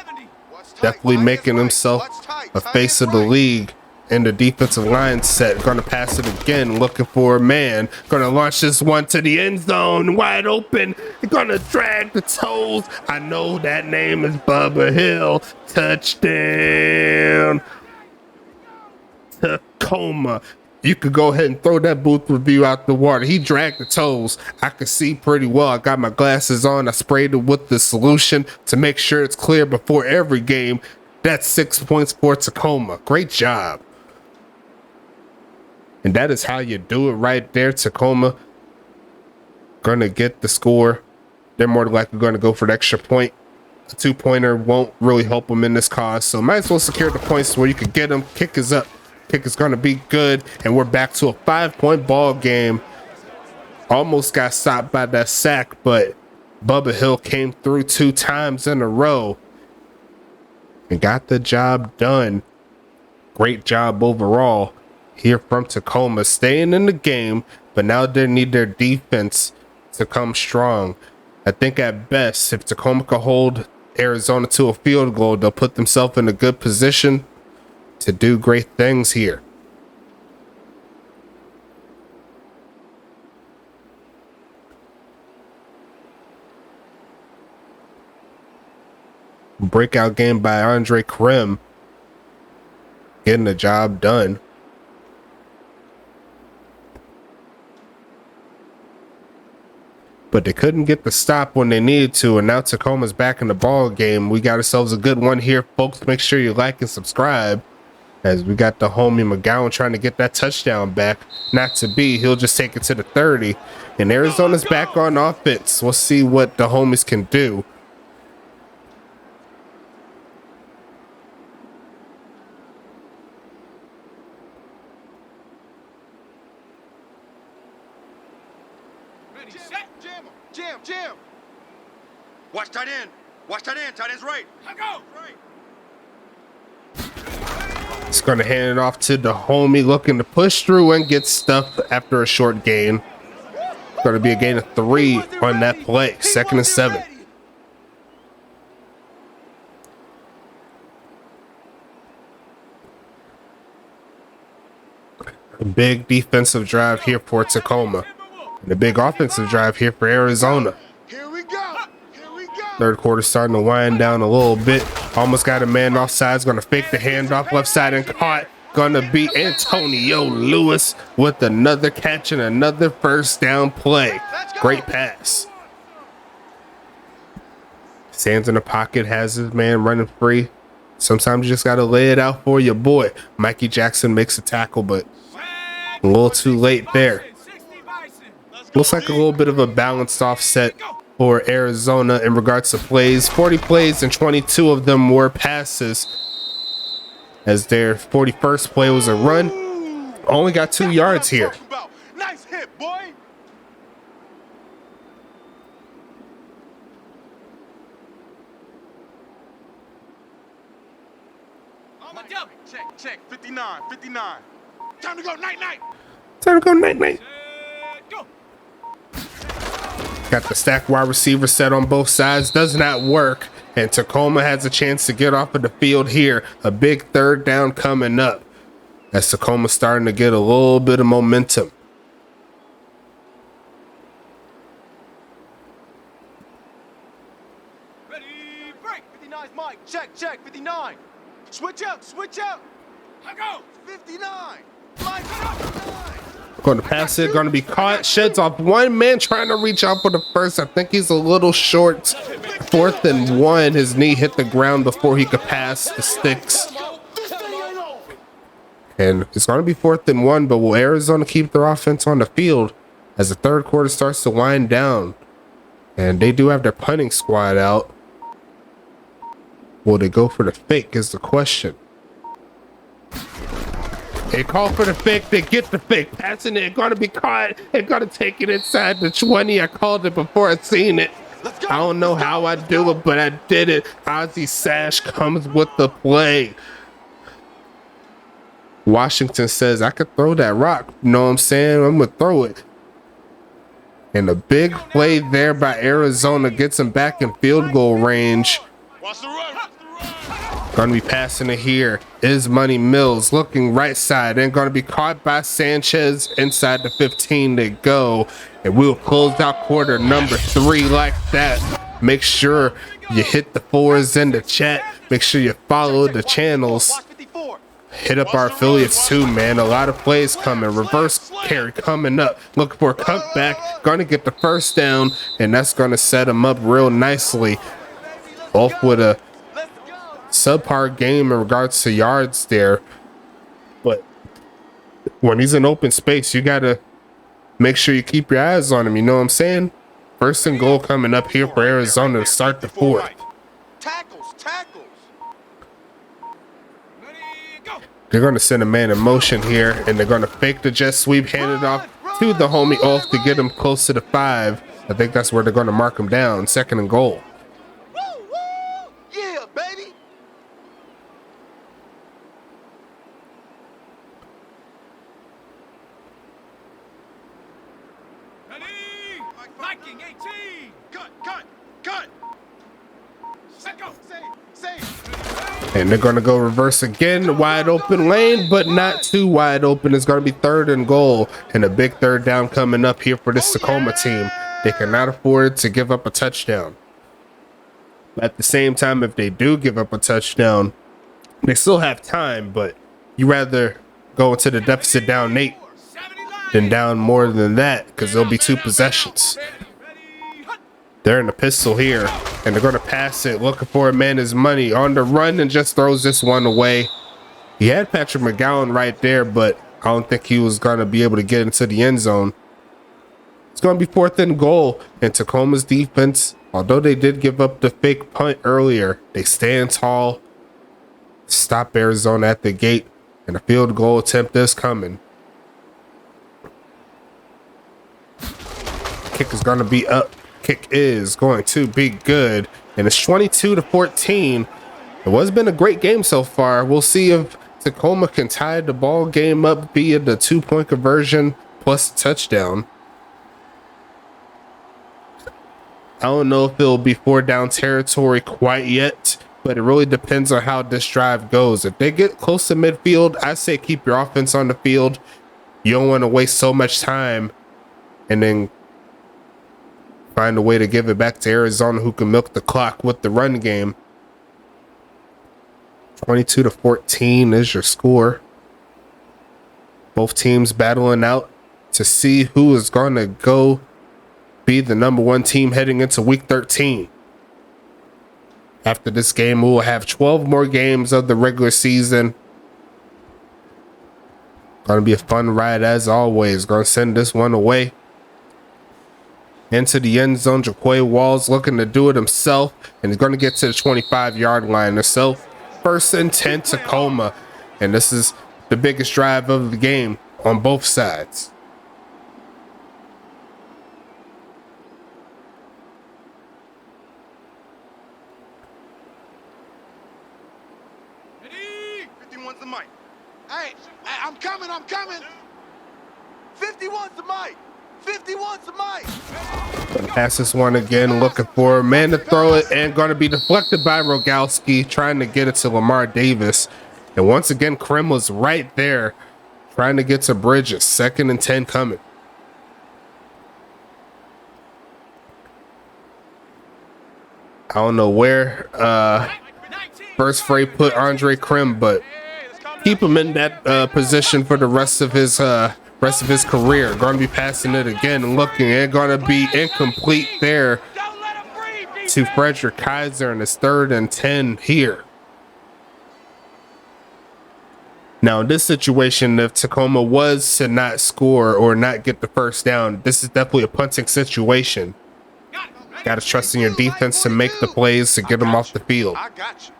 Definitely making himself a face of the league in the defensive line set. Going to pass it again, looking for a man. Going to launch this one to the end zone, wide open. Going to drag the toes. I know that name is Bubba Hill. Touchdown, Tacoma. You could go ahead and throw that booth review out the water. He dragged the toes. I could see pretty well. I got my glasses on. I sprayed it with the solution to make sure it's clear before every game. That's 6 points for Tacoma. Great job. And that is how you do it right there. Tacoma gonna get the score. They're more than likely going to go for the extra point. A 2-pointer won't really help them in this cause. So might as well secure the points where you could get them. Kick is up. Kick is going to be good. And we're back to a 5-point ball game. Almost got stopped by that sack, but Bubba Hill came through 2 times in a row and got the job done. Great job overall here from Tacoma, staying in the game, but now they need their defense to come strong. I think at best, if Tacoma can hold Arizona to a field goal, they'll put themselves in a good position to do great things here. Breakout game by Andre Krim, getting the job done. But they couldn't get the stop when they needed to, and now Tacoma's back in the ball game. We got ourselves a good one here, folks. Make sure you like and subscribe, as we got the homie McGowan trying to get that touchdown back. Not to be. He'll just take it to the 30, and Arizona's back on offense. We'll see what the homies can do. Jam. Watch tight end. Watch tight end. Tight end's right. I go. Right. It's going to hand it off to the homie looking to push through and get stuffed after a short gain. It's going to be a gain of 3 on that play. 2nd and 7. A big defensive drive here for Tacoma. And a big offensive drive here for Arizona. Here we go. Third quarter starting to wind down a little bit. Almost got a man offsides. Going to fake the handoff left side and caught. Going to be Antonio Lewis with another catch and another first down play. Great pass. Stands in the pocket, has his man running free. Sometimes you just got to lay it out for your boy. Mikey Jackson makes a tackle, but a little too late there. Looks like a little bit of a balanced offset for Arizona in regards to plays. 40 plays and 22 of them were passes, as their 41st play was a run. Only got 2 yards here. Nice hit, boy. On the double. Check. 59. Time to go night. Time to go night. Go. Got the stack wide receiver set on both sides. Does not work. And Tacoma has a chance to get off of the field here. A big third down coming up. As Tacoma's starting to get a little bit of momentum. Ready, break. 59's Mike. Check. 59. Switch out. I go. 59. Mike, 59. Going to pass it. Going to be caught. Sheds off one man trying to reach out for the first. I think he's a little short. 4th and 1. His knee hit the ground before he could pass the sticks. And it's going to be 4th and 1, but will Arizona keep their offense on the field as the third quarter starts to wind down? And they do have their punting squad out. Will they go for the fake is the question. They call for the fake. They get the fake. Passing it. Going to be caught. They're going to take it inside the 20. I called it before I seen it. I don't know how I do it, but I did it. Ozzie Sash comes with the play. Washington says, I could throw that rock. You know what I'm saying? I'm going to throw it. And a big play there by Arizona gets him back in field goal range. Watch the run. Going to be passing it here. Is Money Mills looking right side and going to be caught by Sanchez inside the 15 to go. And we'll close out quarter number 3 like that. Make sure you hit the 4s in the chat. Make sure you follow the channels. Hit up our affiliates too, man. A lot of plays coming. Reverse carry coming up. Looking for a cutback. Going to get the first down. And that's going to set him up real nicely. Off with a subpar game in regards to yards there. But when he's in open space, you got to make sure you keep your eyes on him. You know what I'm saying? 1st and goal coming up here for Arizona to start the 4th. Tackles. They're going to send a man in motion here, and they're going to fake the jet sweep, hand it off to the homie off to get him close to the 5. I think that's where they're going to mark him down. 2nd and goal. Woo! Yeah, baby. Ready. Viking 18. Cut. Set go. Save. And they're going to go reverse again. Wide open lane, but not too wide open. It's going to be 3rd and goal. And a big third down coming up here for this Tacoma team. They cannot afford to give up a touchdown. At the same time, if they do give up a touchdown, they still have time, but you rather go into the deficit down 8 than down more than that, because there'll be 2 possessions. They're in the pistol here, and they're going to pass it, looking for a man his money on the run, and just throws this one away. He had Patrick McGowan right there, but I don't think he was going to be able to get into the end zone. It's going to be 4th and goal, and Tacoma's defense, although they did give up the fake punt earlier, they stand tall, stop Arizona at the gate, and a field goal attempt is coming. Kick is going to be up. Kick is going to be good, and it's 22-14. It has been a great game so far. We'll see if Tacoma can tie the ball game up via the 2-point conversion plus touchdown. I don't know if it'll be 4 down territory quite yet, but it really depends on how this drive goes. If they get close to midfield, I say keep your offense on the field. You don't want to waste so much time and then find a way to give it back to Arizona, who can milk the clock with the run game. 22-14 is your score. Both teams battling out to see who is going to go be the number 1 team heading into week 13. After this game, we will have 12 more games of the regular season. Going to be a fun ride as always. Going to send this one away into the end zone. Jaquay Walls looking to do it himself, and he's going to get to the 25-yard line himself. 1st and 10 Tacoma, and this is the biggest drive of the game on both sides. Ready. 51's the mic. Hey, I'm coming. 51's the mic. 51's the mic. Gonna pass this one again, looking for a man to throw it, and gonna be deflected by Rogalski, trying to get it to Lamar Davis. And once again, Krim was right there, trying to get to Bridges. 2nd and 10 coming. I don't know where First Fray put Andre Krim, but keep him in that position for the rest of his career. Going to be passing it again and looking, and going to be incomplete there to Frederick Kaiser, and it's 3rd and 10 here. Now, in this situation, if Tacoma was to not score or not get the first down, this is definitely a punting situation. Got to trust in your defense to make the plays to get them off the field. I got you.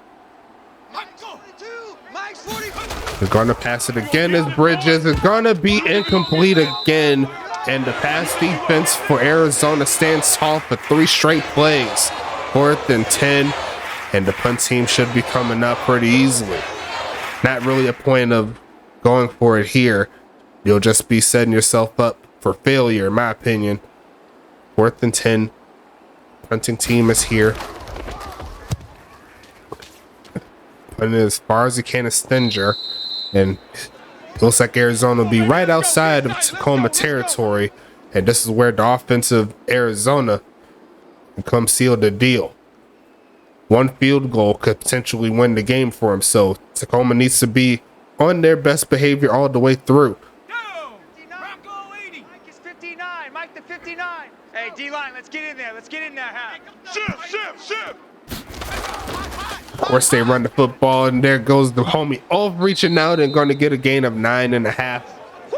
They're going to pass it again as Bridges is going to be incomplete again. And the pass defense for Arizona stands tall for 3 straight plays. 4th and 10. And the punt team should be coming up pretty easily. Not really a point of going for it here. You'll just be setting yourself up for failure, in my opinion. 4th and 10. Punting team is here. Putting it as far as he can as Stinger. And it looks like Arizona will be right outside of Tacoma territory. And this is where the offensive Arizona can come seal the deal. 1 field goal could potentially win the game for him. So Tacoma needs to be on their best behavior all the way through. Mike is 59. Mike the 59. Hey, D-line, let's get in there. Let's get in there, huh? Shift. Of course, they run the football, and there goes the homie off reaching out and going to get a gain of 9.5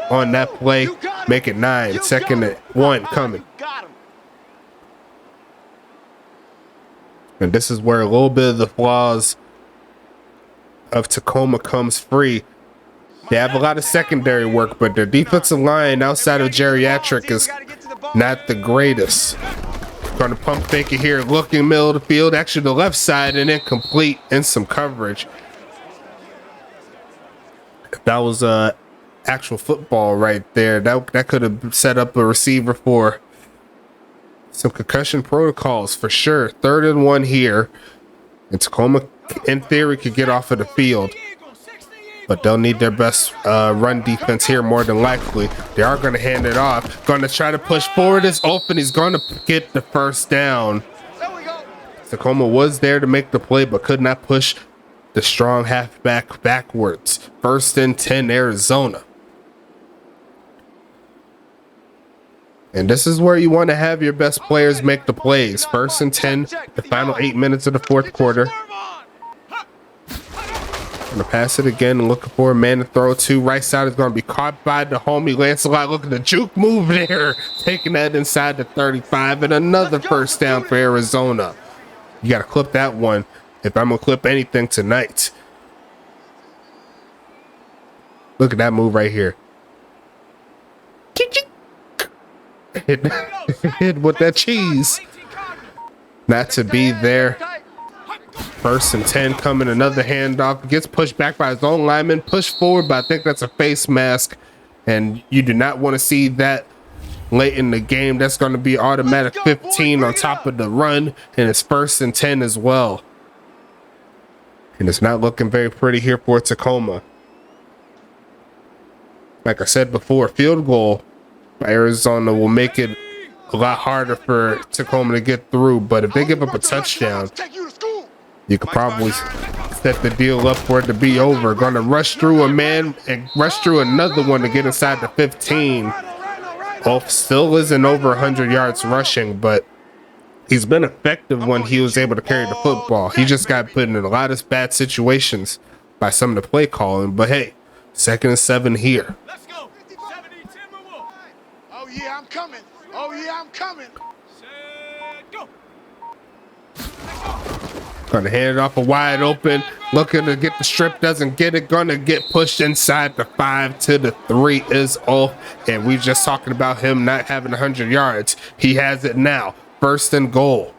on that play. Make it 9. 2nd and 1 coming. And this is where a little bit of the flaws of Tacoma comes free. They have a lot of secondary work, but their defensive line outside of geriatric is not the greatest. Going to pump fake it here, looking middle of the field, actually the left side, and incomplete in some coverage. That was actual football right there. That could have set up a receiver for some concussion protocols for sure. 3rd and 1 here. And Tacoma, in theory, could get off of the field. But they'll need their best run defense here more than likely. They are going to hand it off. Going to try to push forward. It's open. He's going to get the first down. Tacoma was there to make the play, but could not push the strong halfback backwards. 1st and 10 Arizona. And this is where you want to have your best players make the plays. 1st and 10, the final 8 minutes of the 4th quarter. Gonna pass it again and looking for a man to throw to. Right side is going to be caught by the homie Lancelot. Look at the juke move there. Taking that inside the 35, and another first down for Arizona. You got to clip that one if I'm going to clip anything tonight. Look at that move right here. Hit with that cheese. Not to be there. 1st and 10 coming, another handoff. Gets pushed back by his own lineman. Pushed forward, but I think that's a face mask. And you do not want to see that late in the game. That's going to be automatic 15 on top of the run. And it's 1st and 10 as well. And it's not looking very pretty here for Tacoma. Like I said before, field goal by Arizona will make it a lot harder for Tacoma to get through. But if they give up a touchdown, you could probably set the deal up for it to be over. Going to rush through a man and rush through another one to get inside the 15. Both still isn't over 100 yards rushing, but he's been effective when he was able to carry the football. He just got put in a lot of bad situations by some of the play calling. But hey, 2nd and 7 here. Let's go. 70 Timberwolf. Oh yeah, I'm coming. Oh yeah, I'm coming. Set, go. Gonna hand it off a wide open, looking to get the strip, doesn't get it, gonna get pushed inside the 5 to the 3 is off. And we just talking about him not having 100 yards. He has it now. 1st and goal.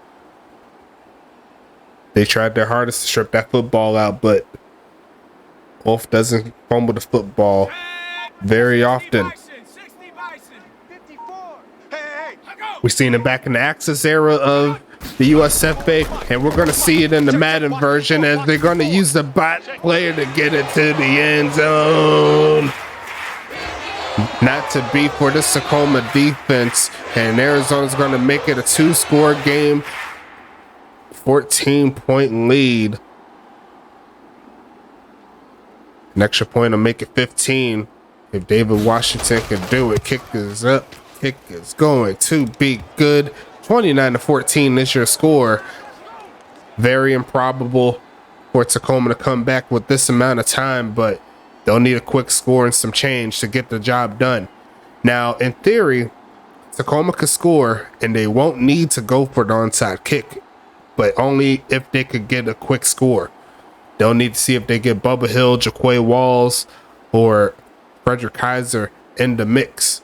They tried their hardest to strip that football out, but Wolf doesn't fumble the football very often. 60 Bison. 54. We've seen it back in the Axis era of the USFA, and we're going to see it in the Madden version as they're going to use the bot player to get it to the end zone. Not to be for the Tacoma defense, and Arizona's going to make it a 2-score game, 14-point lead. An extra point will make it 15 if David Washington can do it. Kick is up. Kick is going to be good. 29-14 is your score. Very improbable for Tacoma to come back with this amount of time, but they'll need a quick score and some change to get the job done. Now, in theory, Tacoma could score and they won't need to go for the onside kick, but only if they could get a quick score. They'll need to see if they get Bubba Hill, Jaquay Walls, or Frederick Kaiser in the mix.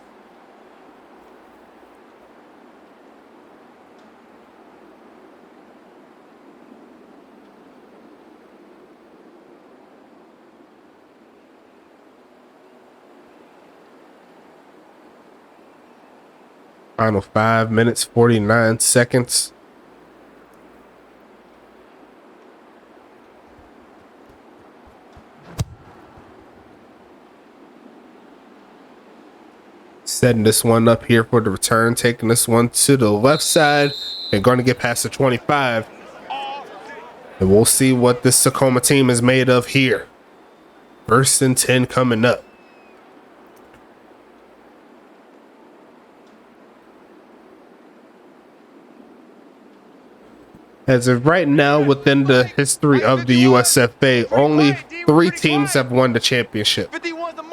Final 5 minutes, 49 seconds. Setting this one up here for the return, taking this one to the left side and going to get past the 25. And we'll see what this Tacoma team is made of here. 1st and 10 coming up. As of right now, within the history of the USFA, only 3 teams have won the championship.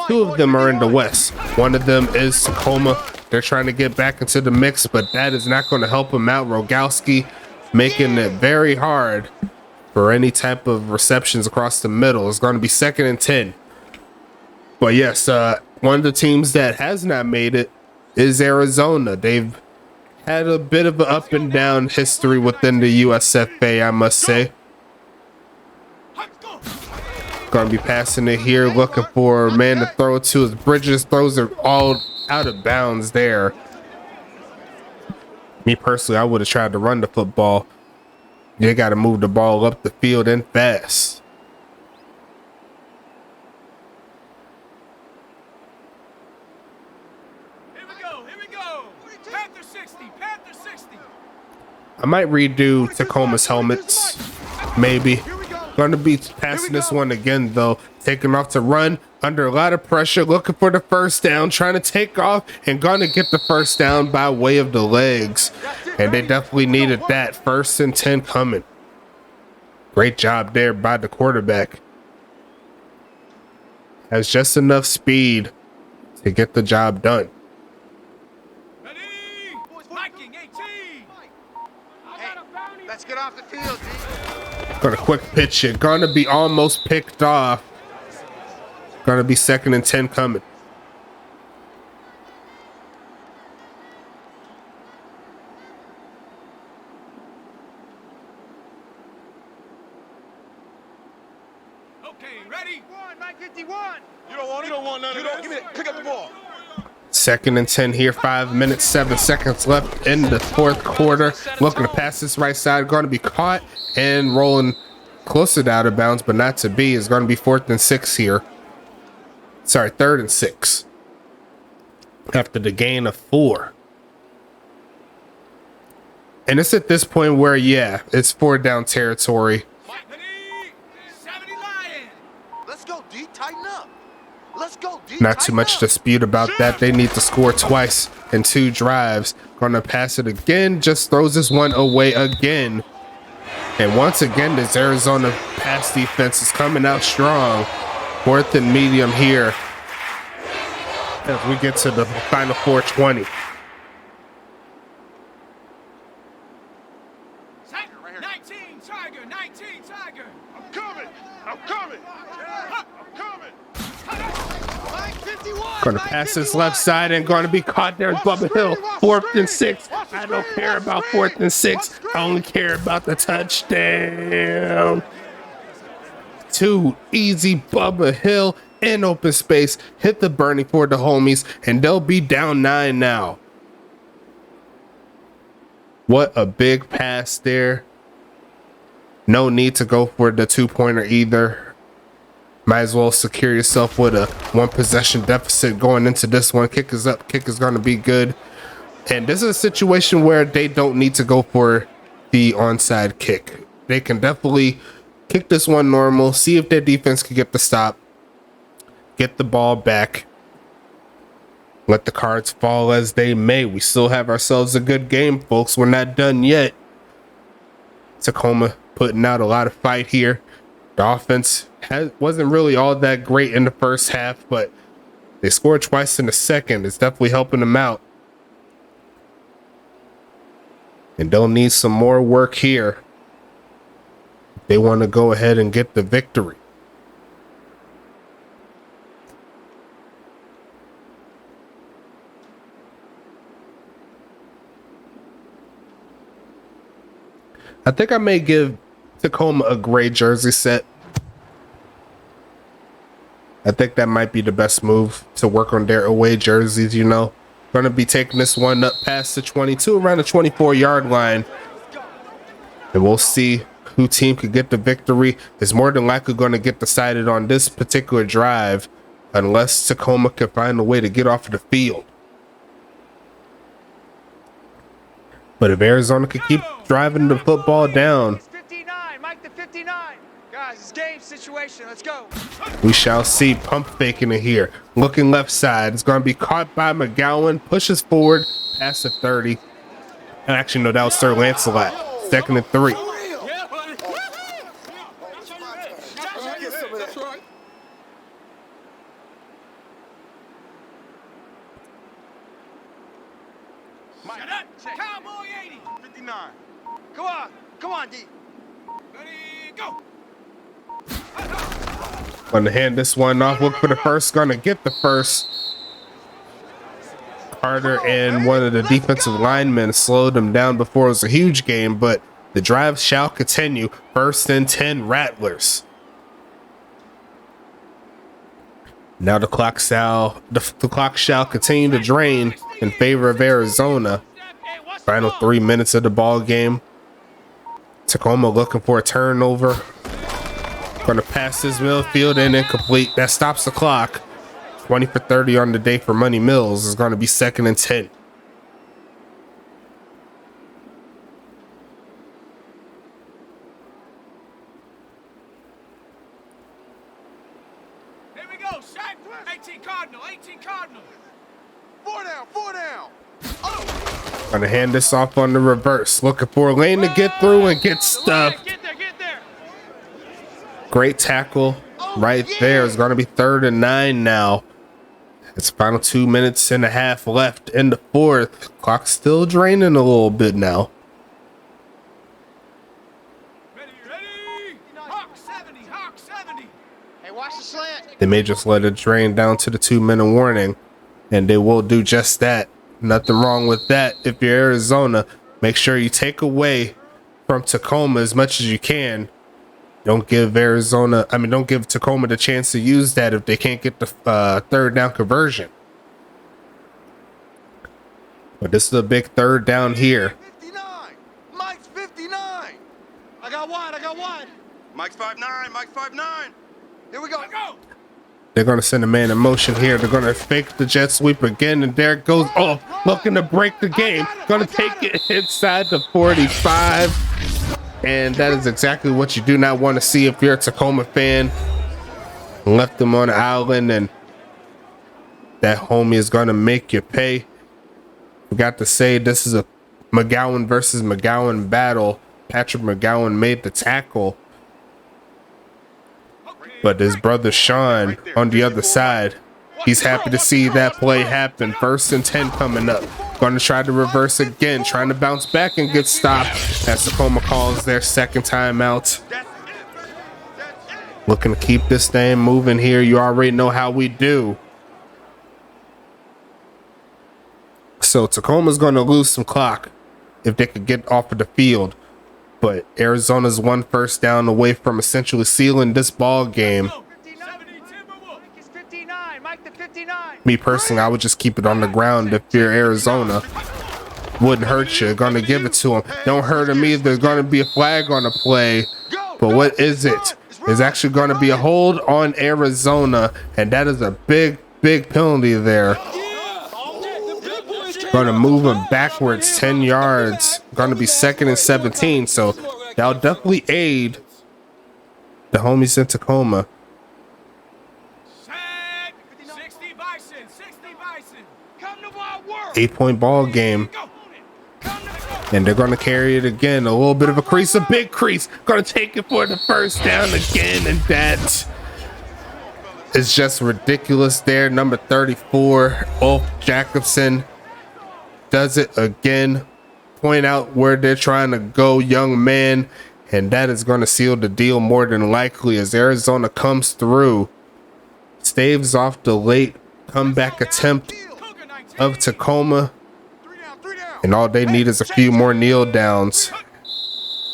2 of them are in the West. One of them is Tacoma. They're trying to get back into the mix, but that is not going to help them out. Rogowski making it very hard for any type of receptions across the middle. It's going to be 2nd and 10. But yes, one of the teams that has not made it is Arizona. They've had a bit of an up and down history within the USFA, I must say. Gonna be passing it here, looking for a man to throw to. His Bridges throws are all out of bounds there. Me personally, I would have tried to run the football. You got to move the ball up the field and fast. Here we go. Panther 60, Panther 60. I might redo Tacoma's helmets, maybe. Going to be passing this one again, though. Taking off to run under a lot of pressure, looking for the first down, trying to take off, and going to get the first down by way of the legs. And they definitely needed that. 1st and 10 coming. Great job there by the quarterback. Has just enough speed to get the job done. Ready? Viking 18. Hey, let's get off the field, D. Got a quick pitch it. Gonna be almost picked off. Gonna be 2nd and 10 coming. Okay, ready? 951. You don't want none of that. Give me that. Pick up the ball. 2nd and 10 here. 5 minutes, 7 seconds left in the 4th quarter. Looking to pass this right side. Going to be caught and rolling closer to out of bounds, but not to be. It's going to be 4th and 6 here. Sorry, 3rd and 6. After the gain of 4. And it's at this point where, yeah, it's 4th down territory. Ready? 70 Lion. Let's go, D. Tighten up. Let's go, D. Not too much dispute about that. They need to score twice in 2 drives. Gonna pass it again. Just throws this one away again. And once again, this Arizona pass defense is coming out strong. 4th and medium here as we get to the final 4:20. 19 Tiger, 19 Tiger. I'm coming. I'm coming. I'm coming. 951. Gonna pass this left side and gonna be caught there. Bubba Hill. 4th and 6. I don't care about 4th and 6. I only care about the touchdown. 2 easy. Bubba Hill in open space. Hit the burning for the homies, and they'll be down 9 now. What a big pass there. No need to go for the 2-pointer either. Might as well secure yourself with a 1 possession deficit going into this one. Kick is up. Kick is going to be good. And this is a situation where they don't need to go for the onside kick. They can definitely kick this one normal, see if their defense can get the stop, get the ball back, let the cards fall as they may. We still have ourselves a good game, folks. We're not done yet. Tacoma putting out a lot of fight here. The offense wasn't really all that great in the first half, but they scored twice in the second. It's definitely helping them out. And they'll need some more work here. They want to go ahead and get the victory. I think I may give Tacoma a gray jersey set. I think that might be the best move to work on their away jerseys, you know. Going to be taking this one up past the 22, around the 24-yard line. And we'll see who team could get the victory. Is more than likely going to get decided on this particular drive unless Tacoma can find a way to get off of the field. But if Arizona could keep driving the football down, 59, Mike the 59. Guys, it's game situation. Let's go. we shall see. Pump faking it here. Looking left side. It's going to be caught by McGowan. Pushes forward past the 30. And actually, no, that was Sir Lancelot. 2nd and 3. Cowboy 80. 59. Come on, D. Ready, go. Going to hand this one off. Look for the first. Going to get the first. Carter and one of the defensive linemen slowed them down before it was a huge game, but the drive shall continue. 1st and 10 Rattlers. Now the clock shall continue to drain in favor of Arizona. Final 3 minutes of the ball game. Tacoma looking for a turnover. Going to pass this midfield and incomplete. That stops the clock. 20 for 30 on the day for Money Mills. Is going to be 2nd and 10. Here we go, Shaq. 18 Cardinal, 18 Cardinal. 4 down, 4 down. Going to hand this off on the reverse. Looking for a lane to get through and get stuffed. Get there, get there. Great tackle right there. It's going to be 3rd and 9 now. It's final 2 minutes and a half left in the 4th. Clock's still draining a little bit now. Ready, ready. Hawk 70, Hawk 70. Hey, watch the slant. They may just let it drain down to the 2-minute warning, and they will do just that. Nothing wrong with that. If you're Arizona, make sure you take away from Tacoma as much as you can. Don't give Tacoma the chance to use that if they can't get the 3rd down conversion. But this is a big 3rd down here. 59. Mike's 59. I got one. Mike's 5'9", Mike's 5'9". Here we go. Go. They're going to send a man in motion here. They're going to fake the jet sweep again, and there it goes. Oh, looking to break the game. Going to take it inside the 45. And that is exactly what you do not want to see if you're a Tacoma fan. Left them on the island, and that homie is going to make you pay. Forgot to say, this is a McGowan versus McGowan battle. Patrick McGowan made the tackle, but his brother Sean on the other side, he's happy to see that play happen. 1st and 10 coming up. Going to try to reverse again, trying to bounce back and get stopped as Tacoma calls their 2nd timeout. Looking to keep this thing moving here. You already know how we do. So Tacoma's going to lose some clock if they could get off of the field. But Arizona's 1 first down away from essentially sealing this ball game. 59, Mike the 59. Me personally, I would just keep it on the ground if you're Arizona. wouldn't hurt you. Gonna give it to him. Don't hurt him either. There's gonna be a flag on the play. But what is it? It's actually gonna be a hold on Arizona, and that is a big penalty there. Gonna move him backwards 10 yards. Gonna be 2nd and 17. So that'll definitely aid the homies in Tacoma. 8-point ball game. And they're going to carry it again. A little bit of a crease, a big crease. Going to take it for the first down again. And that is just ridiculous there. Number 34, Ulf Jacobson, does it again. Point out where they're trying to go, young man. And that is going to seal the deal more than likely as Arizona comes through. Staves off the late comeback attempt of Tacoma. And all they need is a few more kneel downs.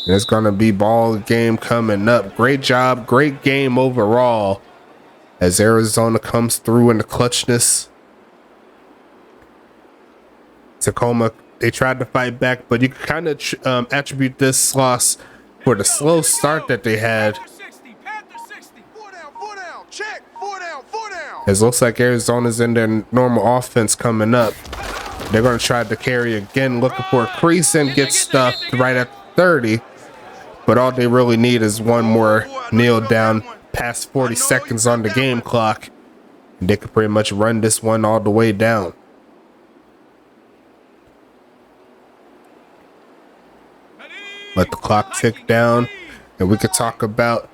And it's going to be ball game coming up. Great job. Great game overall as Arizona comes through in the clutchness. Tacoma, they tried to fight back, but you can kind of attribute this loss for the slow start that they had. It looks like Arizona's in their normal offense coming up. They're going to try to carry again, looking for a crease and get stuffed right at 30. But all they really need is one more kneel down past 40 seconds on the game clock. And they could pretty much run this one all the way down. Let the clock tick down, and we could talk about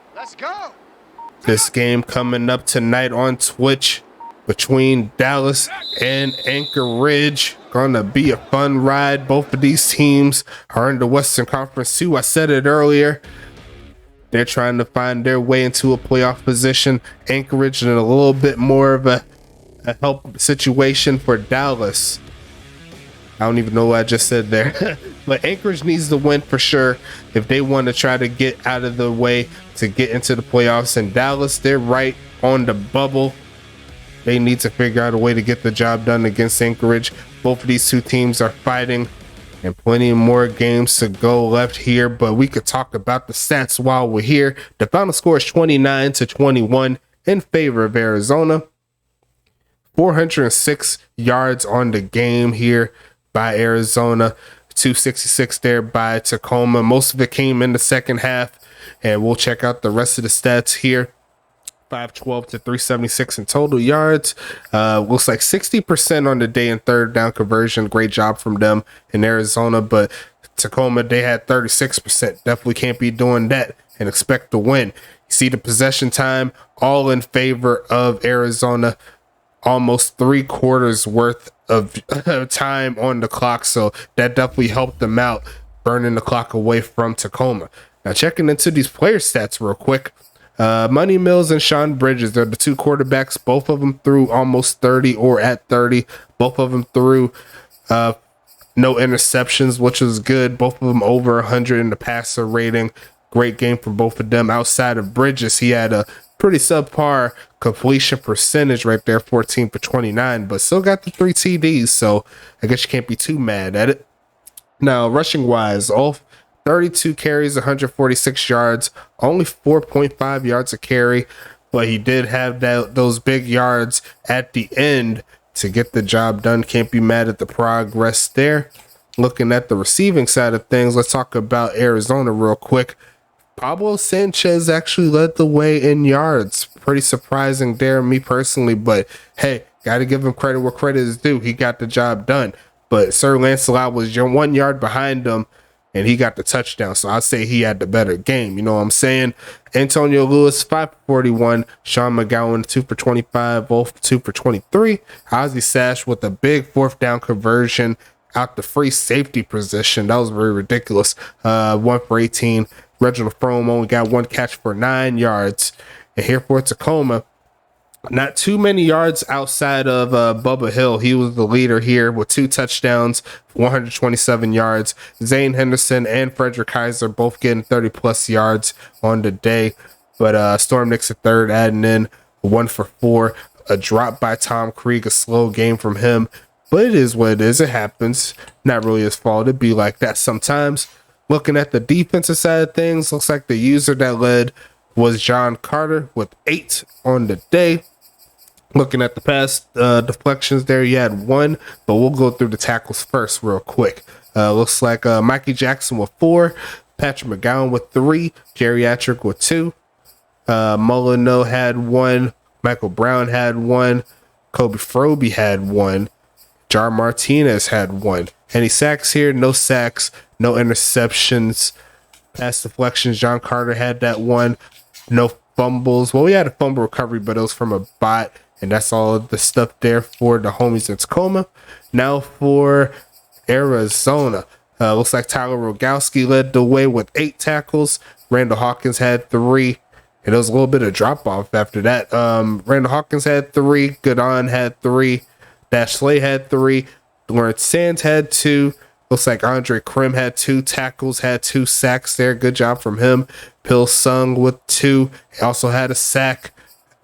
this game coming up tonight on Twitch between Dallas and Anchorage. Gonna be a fun ride. Both of these teams are in the Western Conference too. I said it earlier. They're trying to find their way into a playoff position. Anchorage in a little bit more of a help situation for Dallas. I don't even know what I just said there. But Anchorage needs to win for sure if they want to try to get out of the way to get into the playoffs. And Dallas, they're right on the bubble. They need to figure out a way to get the job done against Anchorage. Both of these two teams are fighting, and plenty more games to go left here. But we could talk about the stats while we're here. The final score is 29-21 in favor of Arizona. 406 yards on the game here by Arizona. 266 there by Tacoma. Most of it came in the second half, and we'll check out the rest of the stats here. 512 to 376 in total yards. Looks like 60% on the day in third down conversion. Great job from them in Arizona, but Tacoma, they had 36%. Definitely can't be doing that and expect to win. You see the possession time all in favor of Arizona. Almost 3/4 worth of time on the clock, so that definitely helped them out, burning the clock away from Tacoma. Now checking into these player stats real quick. Money Mills and Sean Bridges, they're the two quarterbacks. Both of them threw almost 30 or at 30. Both of them threw no interceptions, which was good. Both of them over 100 in the passer rating. Great game for both of them. Outside of Bridges, he had a pretty subpar completion percentage right there, 14 for 29, but still got the 3 TDs, so I guess you can't be too mad at it. Now, rushing wise, all 32 carries, 146 yards, only 4.5 yards a carry, but he did have those big yards at the end to get the job done. Can't be mad at the progress there. Looking at the receiving side of things, let's talk about Arizona real quick. Pablo Sanchez actually led the way in yards. Pretty surprising there, me personally, but hey, got to give him credit where credit is due. He got the job done, but Sir Lancelot was 1 yard behind him, and he got the touchdown, so I'd say he had the better game. You know what I'm saying? Antonio Lewis, 5 for 41. Sean McGowan, 2 for 25. Both 2 for 23. Ozzie Sash with a big 4th down conversion out the free safety position. That was very ridiculous. 1 for 18. Reginald Frome only got 1 catch for 9 yards. And here for Tacoma, not too many yards outside of Bubba Hill. He was the leader here with 2 touchdowns, 127 yards. Zane Henderson and Frederick Kaiser both getting 30-plus yards on the day. But Storm Nix at third, adding in 1 for 4. A drop by Tom Krieg, a slow game from him. but it is what it is. It happens. Not really his fault. It'd be like that sometimes. Looking at the defensive side of things, looks like the user that led was John Carter with 8 on the day. Looking at the pass deflections there, you had 1, but we'll go through the tackles first real quick. Looks like Mikey Jackson with 4, Patrick McGowan with 3, Geriatric with 2, Molyneux had 1, Michael Brown had 1, Kobe Froby had 1, Jar Martinez had 1. Any sacks here? No sacks, no interceptions, pass deflections. John Carter had that 1. No fumbles. Well, we had a fumble recovery, but it was from a bot, and that's all the stuff there for the homies in Tacoma. Now for Arizona. Looks like Tyler Rogowski led the way with 8 tackles. Randall Hawkins had 3. And there was a little bit of drop off after that. Randall Hawkins had 3. Goodon had 3. Dash Slay had 3. Lawrence Sands had 2. Looks like Andre Krim had 2 tackles, had 2 sacks there. Good job from him. Pill Sung with 2. He also had a sack.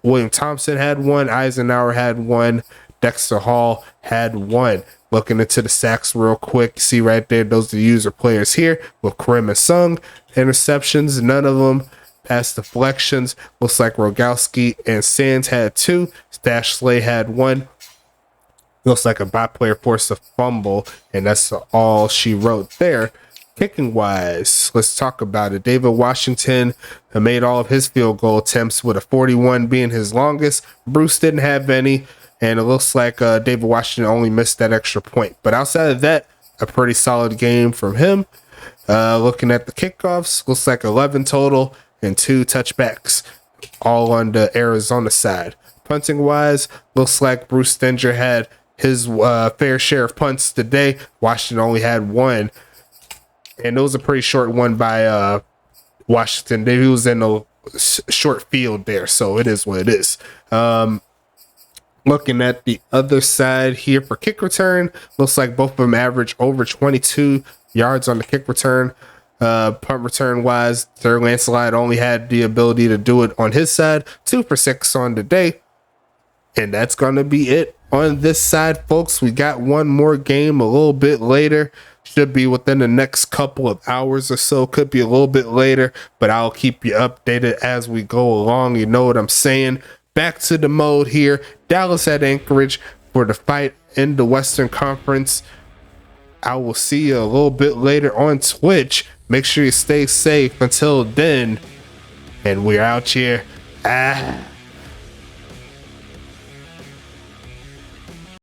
William Thompson had 1. Eisenhower had 1. Dexter Hall had 1. Looking into the sacks real quick, see right there, those are the user players here with Krim and Sung. Interceptions, none of them. Pass deflections, looks like Rogowski and Sands had 2. Dash Slay had 1. Looks like a bot player forced a fumble, and that's all she wrote there. Kicking wise, let's talk about it. David Washington made all of his field goal attempts, with a 41 being his longest. Bruce didn't have any, and it looks like David Washington only missed that extra point. But outside of that, a pretty solid game from him. Looking at the kickoffs, looks like 11 total and 2 touchbacks, all on the Arizona side. Punting wise, looks like Bruce Stenger had his fair share of punts today. Washington only had 1, and it was a pretty short one by Washington. He was in a short field there, so it is what it is. Looking at the other side here for kick return, looks like both of them average over 22 yards on the kick return. Punt return wise, Sir Lancelot only had the ability to do it on his side, 2 for 6 on the day. And that's going to be it on this side, folks. We got one more game a little bit later. Should be within the next couple of hours or so. Could be a little bit later, but I'll keep you updated as we go along. You know what I'm saying? Back to the mode here. Dallas at Anchorage for the fight in the Western Conference. I will see you a little bit later on Twitch. Make sure you stay safe until then. And we're out here.